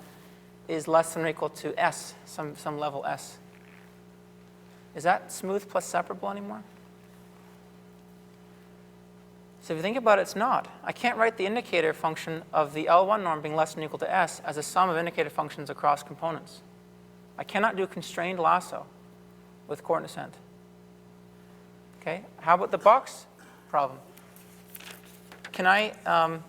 is less than or equal to S, some level S. Is that smooth plus separable anymore? So if you think about it, it's not. I can't write the indicator function of the L1 norm being less than or equal to S as a sum of indicator functions across components. I cannot do constrained lasso with coordinate descent. Okay, how about the box problem? Can I,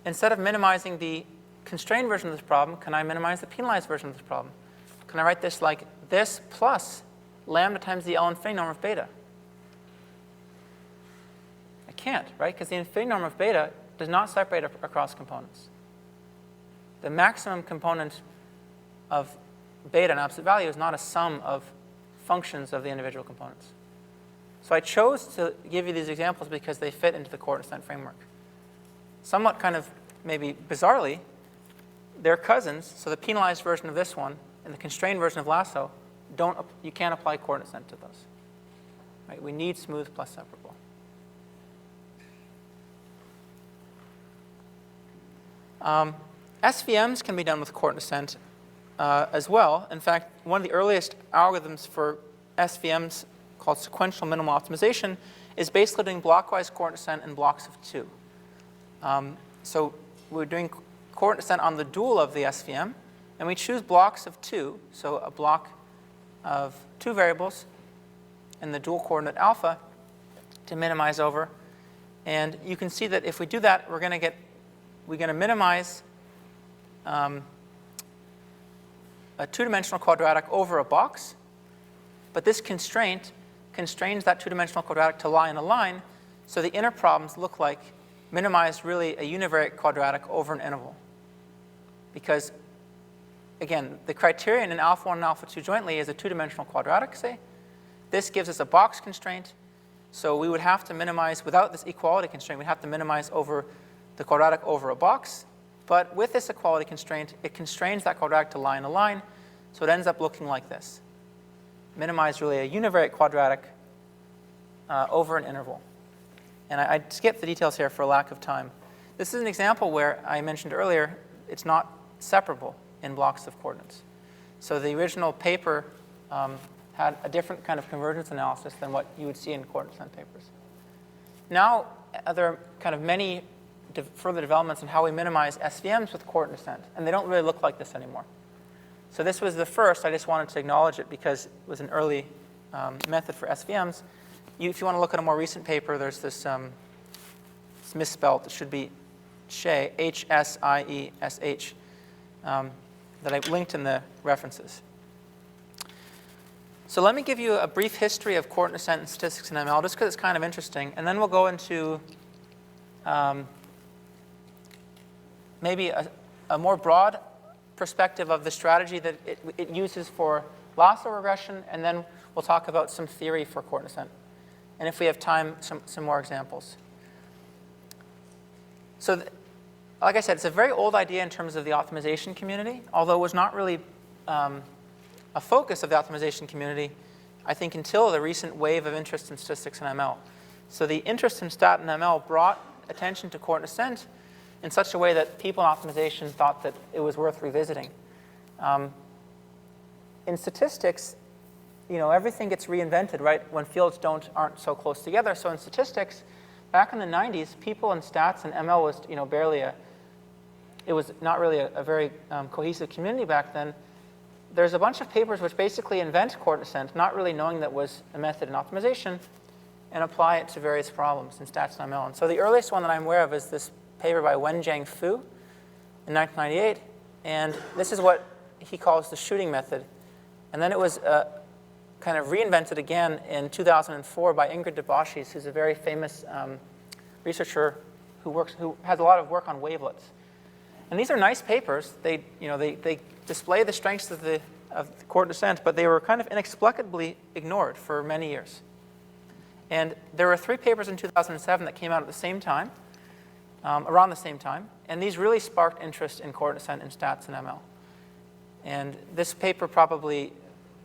instead of minimizing the constrained version of this problem, can I minimize the penalized version of this problem? Can I write this like this plus lambda times the L infinity norm of beta? I can't, right? Because the infinity norm of beta does not separate across components. The maximum component of beta in absolute value is not a sum of functions of the individual components. So I chose to give you these examples because they fit into the coordinate descent framework. Somewhat kind of maybe bizarrely, they're cousins, so the penalized version of this one and the constrained version of lasso, you can't apply coordinate descent to those. Right? We need smooth plus separable. SVMs can be done with coordinate descent as well. In fact, one of the earliest algorithms for SVMs called sequential minimal optimization is basically doing blockwise coordinate descent in blocks of 2. So we're doing coordinate descent on the dual of the SVM, and we choose blocks of 2, so a block of 2 variables in the dual coordinate alpha to minimize over. And you can see that if we do that, we're going to minimize a 2-dimensional quadratic over a box. But this constraint constrains that 2-dimensional quadratic to lie in a line, so the inner problems look like minimize really a univariate quadratic over an interval. Because, again, the criterion in alpha 1 and alpha 2 jointly is a 2-dimensional quadratic, say. This gives us a box constraint. So we would have to minimize, without this equality constraint, we'd have to minimize over the quadratic over a box. But with this equality constraint, it constrains that quadratic to lie in a line, so it ends up looking like this. Minimize really a univariate quadratic over an interval. And I skipped the details here for lack of time. This is an example where I mentioned earlier it's not separable in blocks of coordinates. So the original paper had a different kind of convergence analysis than what you would see in coordinate descent papers. Now there are kind of many further developments in how we minimize SVMs with coordinate descent, and they don't really look like this anymore. So this was the first. I just wanted to acknowledge it because it was an early method for SVMs. If you want to look at a more recent paper, there's this, it's misspelled. It should be Hsiesh, H-S-I-E-S-H, that I linked in the references. So let me give you a brief history of coordinate descent and statistics in ML, just because it's kind of interesting. And then we'll go into maybe a more broad perspective of the strategy that it uses for lasso regression, and then we'll talk about some theory for coordinate descent. And if we have time, some more examples. So like I said, it's a very old idea in terms of the optimization community, although it was not really a focus of the optimization community, I think, until the recent wave of interest in statistics and ML. So the interest in stat and ML brought attention to coordinate descent in such a way that people in optimization thought that it was worth revisiting. In statistics, everything gets reinvented, right, when fields aren't so close together. So in statistics, back in the 90s, people in stats and ML was, it was not really a very cohesive community back then. There's a bunch of papers which basically invent coordinate descent, not really knowing that was a method in optimization, and apply it to various problems in stats and ML. And so the earliest one that I'm aware of is this paper by Wenjiang Fu in 1998, and this is what he calls the shooting method. And then it was kind of reinvented again in 2004 by Ingrid Debashis, who's a very famous researcher who has a lot of work on wavelets. And these are nice papers. They display the strengths of the coordinate descent, but they were kind of inexplicably ignored for many years. And there were 3 papers in 2007 that came out at the same time. around the same time. And these really sparked interest in coordinate descent in stats and ML. And this paper probably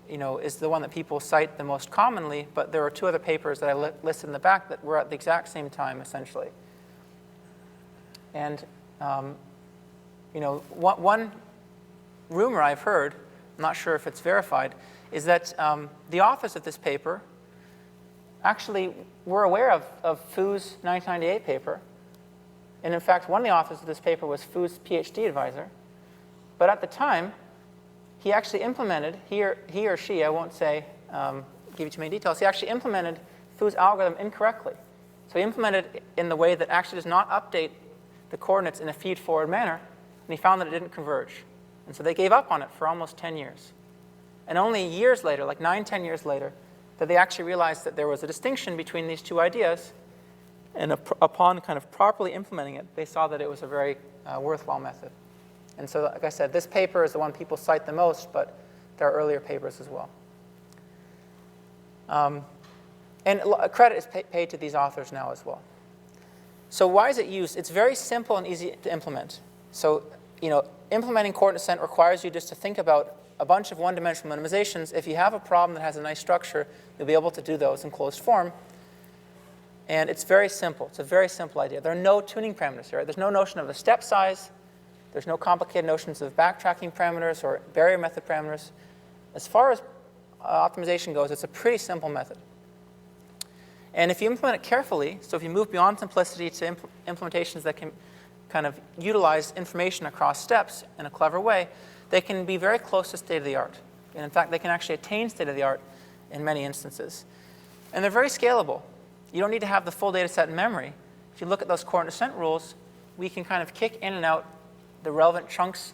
is the one that people cite the most commonly, but there are two other papers that I listed in the back that were at the exact same time, essentially. And one rumor I've heard, I'm not sure if it's verified, is that the authors of this paper actually were aware of Fu's 1998 paper. And in fact, one of the authors of this paper was Fu's PhD advisor. But at the time, he actually implemented, he or she, I won't say, give you too many details, he actually implemented Fu's algorithm incorrectly. So he implemented it in the way that actually does not update the coordinates in a feed-forward manner, and he found that it didn't converge. And so they gave up on it for almost 10 years. And only years later, like 9, 10 years later, that they actually realized that there was a distinction between these two ideas, and upon kind of properly implementing it, they saw that it was a very worthwhile method. And so, like I said, this paper is the one people cite the most, but there are earlier papers as well. And credit is paid to these authors now as well. So why is it used? It's very simple and easy to implement. So, implementing coordinate descent requires you just to think about a bunch of one-dimensional minimizations. If you have a problem that has a nice structure, you'll be able to do those in closed form. And it's very simple. It's a very simple idea. There are no tuning parameters here. There's no notion of a step size. There's no complicated notions of backtracking parameters or barrier method parameters. As far as optimization goes, it's a pretty simple method. And if you implement it carefully, so if you move beyond simplicity to implementations that can kind of utilize information across steps in a clever way, they can be very close to state-of-the-art. And in fact, they can actually attain state-of-the-art in many instances. And they're very scalable. You don't need to have the full data set in memory. If you look at those coordinate descent rules, we can kind of kick in and out the relevant chunks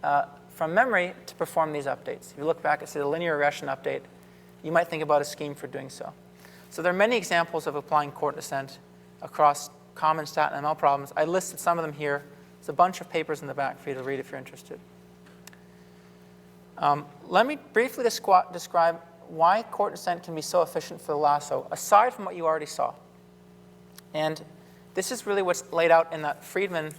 from memory to perform these updates. If you look back at, say, the linear regression update, you might think about a scheme for doing so. So there are many examples of applying coordinate descent across common stat and ML problems. I listed some of them here. There's a bunch of papers in the back for you to read if you're interested. Let me briefly describe why coordinate descent can be so efficient for the lasso, aside from what you already saw. And this is really what's laid out in that Friedman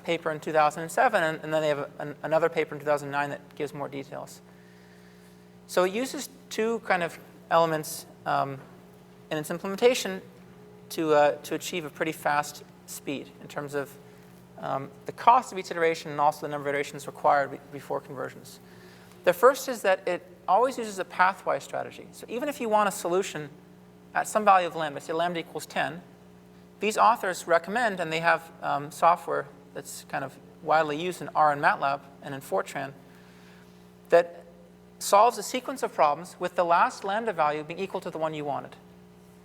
paper in 2007, and then they have another paper in 2009 that gives more details. So it uses two kind of elements in its implementation to achieve a pretty fast speed in terms of the cost of each iteration and also the number of iterations required before conversions. The first is that it always uses a pathwise strategy. So even if you want a solution at some value of lambda, say lambda equals 10, these authors recommend, and they have software that's kind of widely used in R and MATLAB and in Fortran, that solves a sequence of problems with the last lambda value being equal to the one you wanted.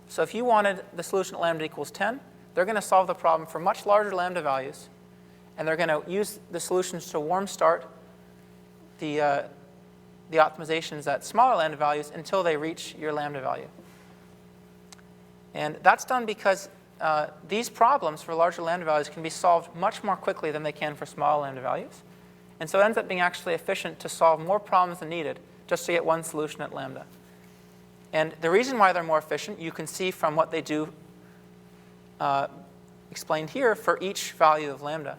So if you wanted the solution at lambda equals 10, they're going to solve the problem for much larger lambda values, and they're going to use the solutions to warm start the optimizations at smaller lambda values until they reach your lambda value. And that's done because these problems for larger lambda values can be solved much more quickly than they can for smaller lambda values. And so it ends up being actually efficient to solve more problems than needed just to get one solution at lambda. And the reason why they're more efficient, you can see from what they do explained here for each value of lambda,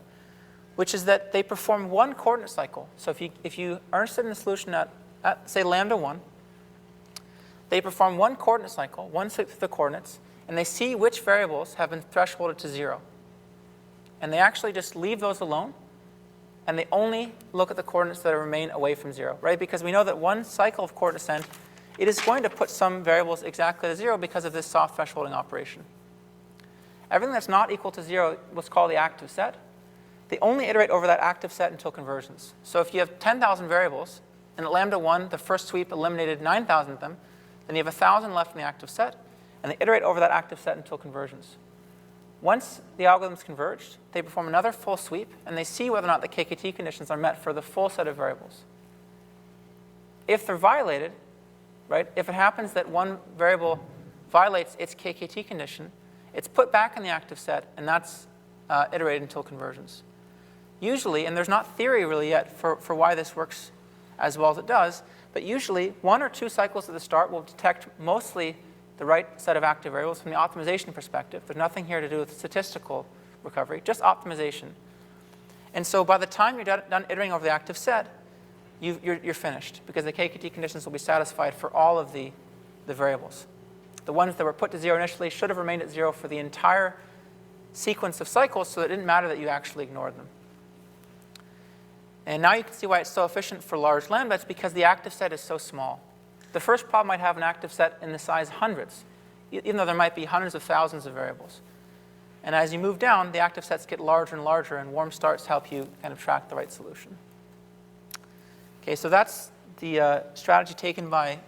which is that they perform one coordinate cycle. So if you are interested in a solution at say, lambda 1, they perform one coordinate cycle, one sweep through the coordinates, and they see which variables have been thresholded to 0. And they actually just leave those alone, and they only look at the coordinates that remain away from 0, right? Because we know that one cycle of coordinate descent, it is going to put some variables exactly to 0 because of this soft thresholding operation. Everything that's not equal to 0 was called the active set. They only iterate over that active set until conversions. So if you have 10,000 variables, and at lambda 1, the first sweep eliminated 9,000 of them, then you have 1,000 left in the active set, and they iterate over that active set until conversions. Once the algorithms converged, they perform another full sweep, and they see whether or not the KKT conditions are met for the full set of variables. If they're violated, right, if it happens that one variable violates its KKT condition, it's put back in the active set, and that's iterated until conversions. Usually, and there's not theory really yet for why this works as well as it does, but usually 1 or 2 cycles at the start will detect mostly the right set of active variables from the optimization perspective. There's nothing here to do with statistical recovery, just optimization. And so by the time you're done iterating over the active set, you're finished, because the KKT conditions will be satisfied for all of the variables. The ones that were put to 0 initially should have remained at 0 for the entire sequence of cycles, so it didn't matter that you actually ignored them. And now you can see why it's so efficient for large lambda. It's because the active set is so small. The first problem might have an active set in the size hundreds, even though there might be hundreds of thousands of variables. And as you move down, the active sets get larger and larger, and warm starts help you kind of track the right solution. Okay, so that's the strategy taken by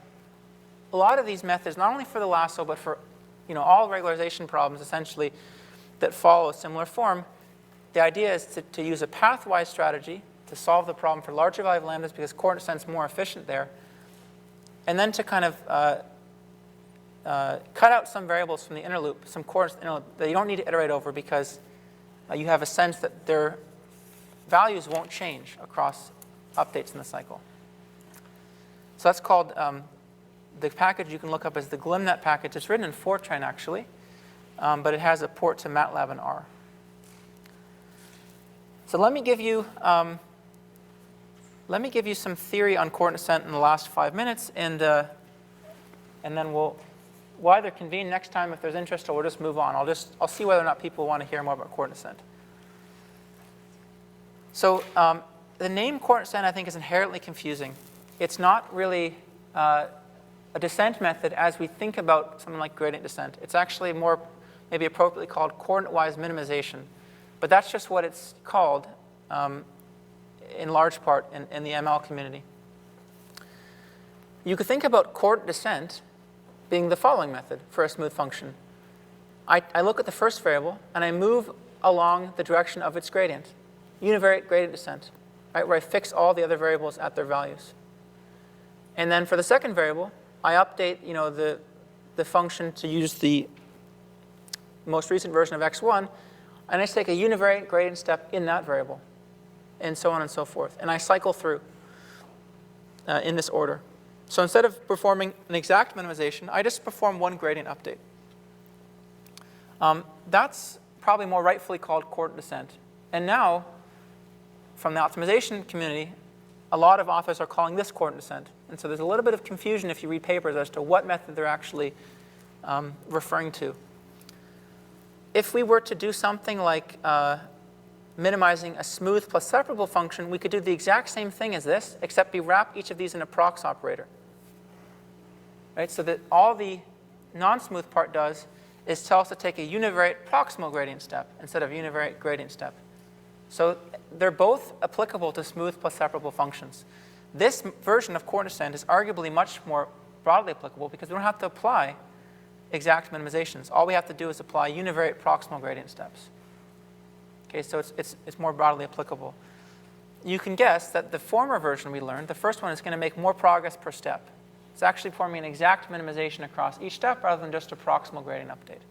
a lot of these methods, not only for the lasso, but for all regularization problems, essentially, that follow a similar form. The idea is to use a pathwise strategy to solve the problem for larger value of lambdas, because coordinate descent's more efficient there, and then to kind of cut out some variables from the inner loop, some coordinates in the inner loop that you don't need to iterate over, because you have a sense that their values won't change across updates in the cycle. So that's called, the package you can look up as the GlimNet package. It's written in Fortran, actually, but it has a port to MATLAB and R. So let me give you some theory on coordinate descent in the last 5 minutes, and then we'll either convene next time if there's interest, or we'll just move on. I'll see whether or not people want to hear more about coordinate descent. So the name coordinate descent, I think, is inherently confusing. It's not really a descent method as we think about something like gradient descent. It's actually more maybe appropriately called coordinate-wise minimization. But that's just what it's called in large part in the ML community. You could think about coordinate descent being the following method for a smooth function. I look at the first variable, and I move along the direction of its gradient. Univariate gradient descent, right, where I fix all the other variables at their values. And then for the second variable, I update the function to use the most recent version of x1, and I take a univariate gradient step in that variable, and so on and so forth. And I cycle through in this order. So instead of performing an exact minimization, I just perform one gradient update. That's probably more rightfully called coordinate descent. And now, from the optimization community, a lot of authors are calling this coordinate descent. And so there's a little bit of confusion if you read papers as to what method they're actually referring to. If we were to do something like minimizing a smooth plus separable function, we could do the exact same thing as this, except we wrap each of these in a prox operator. Right? So that all the non-smooth part does is tell us to take a univariate proximal gradient step instead of univariate gradient step. So they're both applicable to smooth plus separable functions. This version of coordinate descent is arguably much more broadly applicable, because we don't have to apply exact minimizations. All we have to do is apply univariate proximal gradient steps. Okay, so it's more broadly applicable. You can guess that the former version we learned, the first one, is going to make more progress per step. It's actually performing an exact minimization across each step rather than just a proximal gradient update.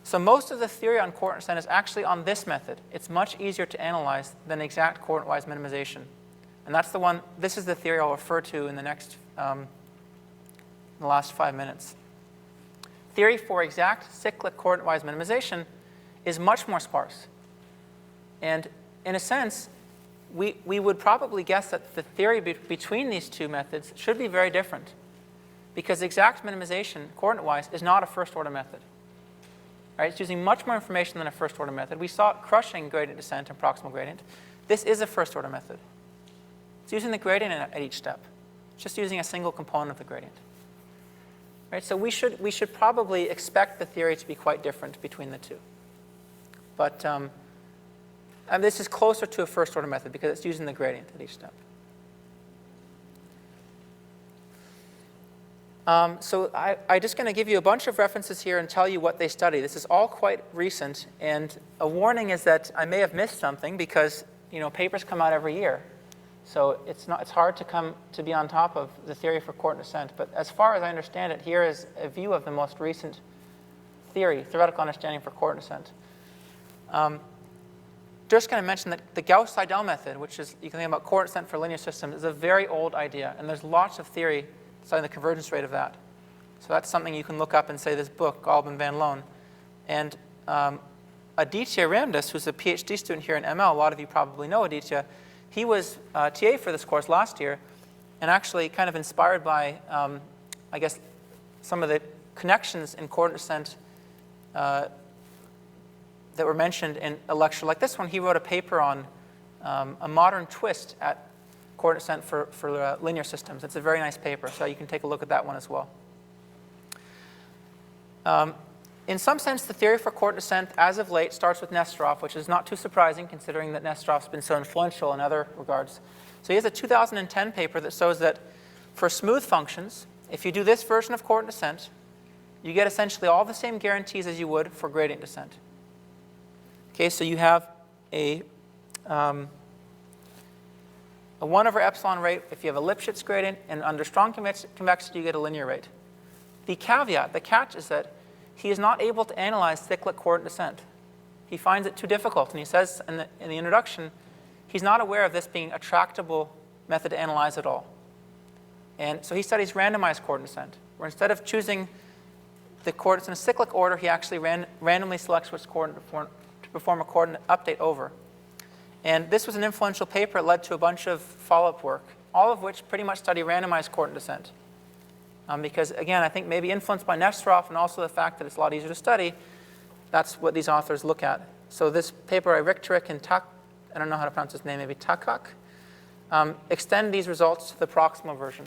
So most of the theory on coordinate descent is actually on this method. It's much easier to analyze than exact coordinate-wise minimization. And that's the one, this is the theory I'll refer to in the next, in the last 5 minutes. Theory for exact cyclic coordinate-wise minimization is much more sparse. And in a sense, we would probably guess that the theory between these two methods should be very different, because exact minimization, coordinate-wise, is not a first-order method. Right? It's using much more information than a first-order method. We saw it crushing gradient descent and proximal gradient. This is a first-order method. It's using the gradient at each step. It's just using a single component of the gradient. Right? So we should probably expect the theory to be quite different between the two. But this is closer to a first-order method because it's using the gradient at each step. So I'm just going to give you a bunch of references here and tell you what they study. This is all quite recent, and a warning is that I may have missed something because papers come out every year. So it's hard to be on top of the theory for coordinate descent. But as far as I understand it, here is a view of the most recent theory, theoretical understanding for coordinate descent. Just going to mention that the Gauss-Seidel method, which is, you can think about coordinate descent for linear systems, is a very old idea, and there's lots of theory studying the convergence rate of that. So that's something you can look up and say this book, Galb and Van Loan. And Aditya Ramdas, who's a PhD student here in ML, a lot of you probably know Aditya, he was TA for this course last year, and actually kind of inspired by, I guess, some of the connections in coordinate descent that were mentioned in a lecture like this one. He wrote a paper on a modern twist at coordinate descent for linear systems. It's a very nice paper, so you can take a look at that one as well. In some sense, the theory for coordinate descent, as of late, starts with Nesterov, which is not too surprising considering that Nesterov's been so influential in other regards. So he has a 2010 paper that shows that for smooth functions, if you do this version of coordinate descent, you get essentially all the same guarantees as you would for gradient descent. Okay, so you have a 1 over epsilon rate if you have a Lipschitz gradient, and under strong convexity, you get a linear rate. The caveat, the catch, is that he is not able to analyze cyclic coordinate descent. He finds it too difficult, and he says in the introduction, he's not aware of this being a tractable method to analyze at all. And so he studies randomized coordinate descent, where instead of choosing the coordinates in a cyclic order, he actually randomly selects which coordinate to perform a coordinate update over. And this was an influential paper. It led to a bunch of follow-up work, all of which pretty much study randomized coordinate descent. Because, again, I think maybe influenced by Nesterov and also the fact that it's a lot easier to study, that's what these authors look at. So this paper by Richterich and I don't know how to pronounce his name, maybe Takak, extend these results to the proximal version.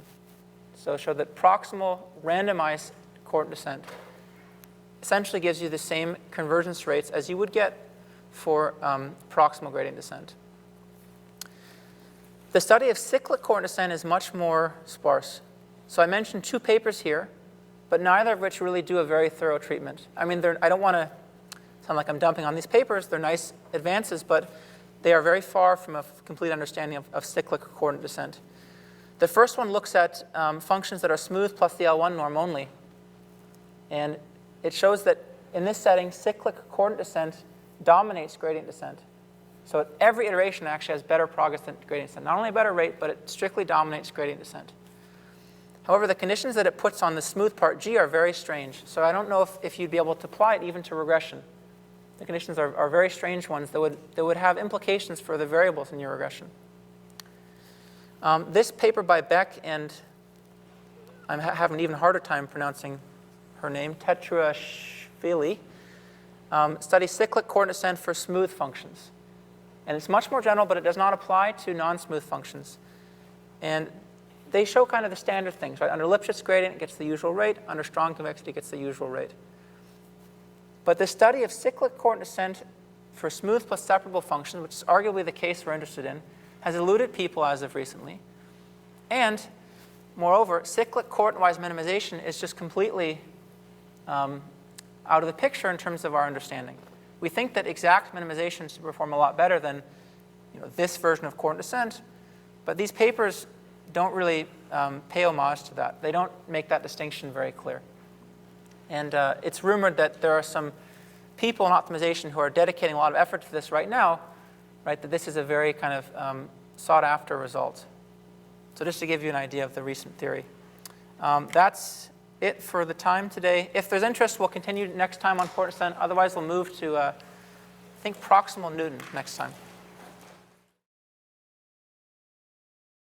So show that proximal randomized coordinate descent essentially gives you the same convergence rates as you would get for proximal gradient descent. The study of cyclic coordinate descent is much more sparse. So I mentioned 2 papers here, but neither of which really do a very thorough treatment. I mean, I don't want to sound like I'm dumping on these papers. They're nice advances, but they are very far from a complete understanding of cyclic coordinate descent. The first one looks at functions that are smooth plus the L1 norm only. And it shows that in this setting, cyclic coordinate descent dominates gradient descent. So every iteration actually has better progress than gradient descent. Not only a better rate, but it strictly dominates gradient descent. However, the conditions that it puts on the smooth part G are very strange. So I don't know if you'd be able to apply it even to regression. The conditions are very strange ones that would have implications for the variables in your regression. This paper by Beck, and I'm having an even harder time pronouncing her name, Tetraashvili, studies cyclic coordinate descent for smooth functions. And it's much more general, but it does not apply to non-smooth functions. And they show kind of the standard things, right? Under Lipschitz gradient, it gets the usual rate. Under strong convexity, it gets the usual rate. But the study of cyclic coordinate descent for smooth plus separable functions, which is arguably the case we're interested in, has eluded people as of recently. And moreover, cyclic coordinate-wise minimization is just completely out of the picture in terms of our understanding. We think that exact minimization should perform a lot better than this version of coordinate descent, but these papers don't really pay homage to that. They don't make that distinction very clear. And it's rumored that there are some people in optimization who are dedicating a lot of effort to this right now, right, that this is a very kind of sought-after result. So just to give you an idea of the recent theory. That's it for the time today. If there's interest, we'll continue next time on coordinate descent. Otherwise, we'll move to, I think, proximal Newton next time.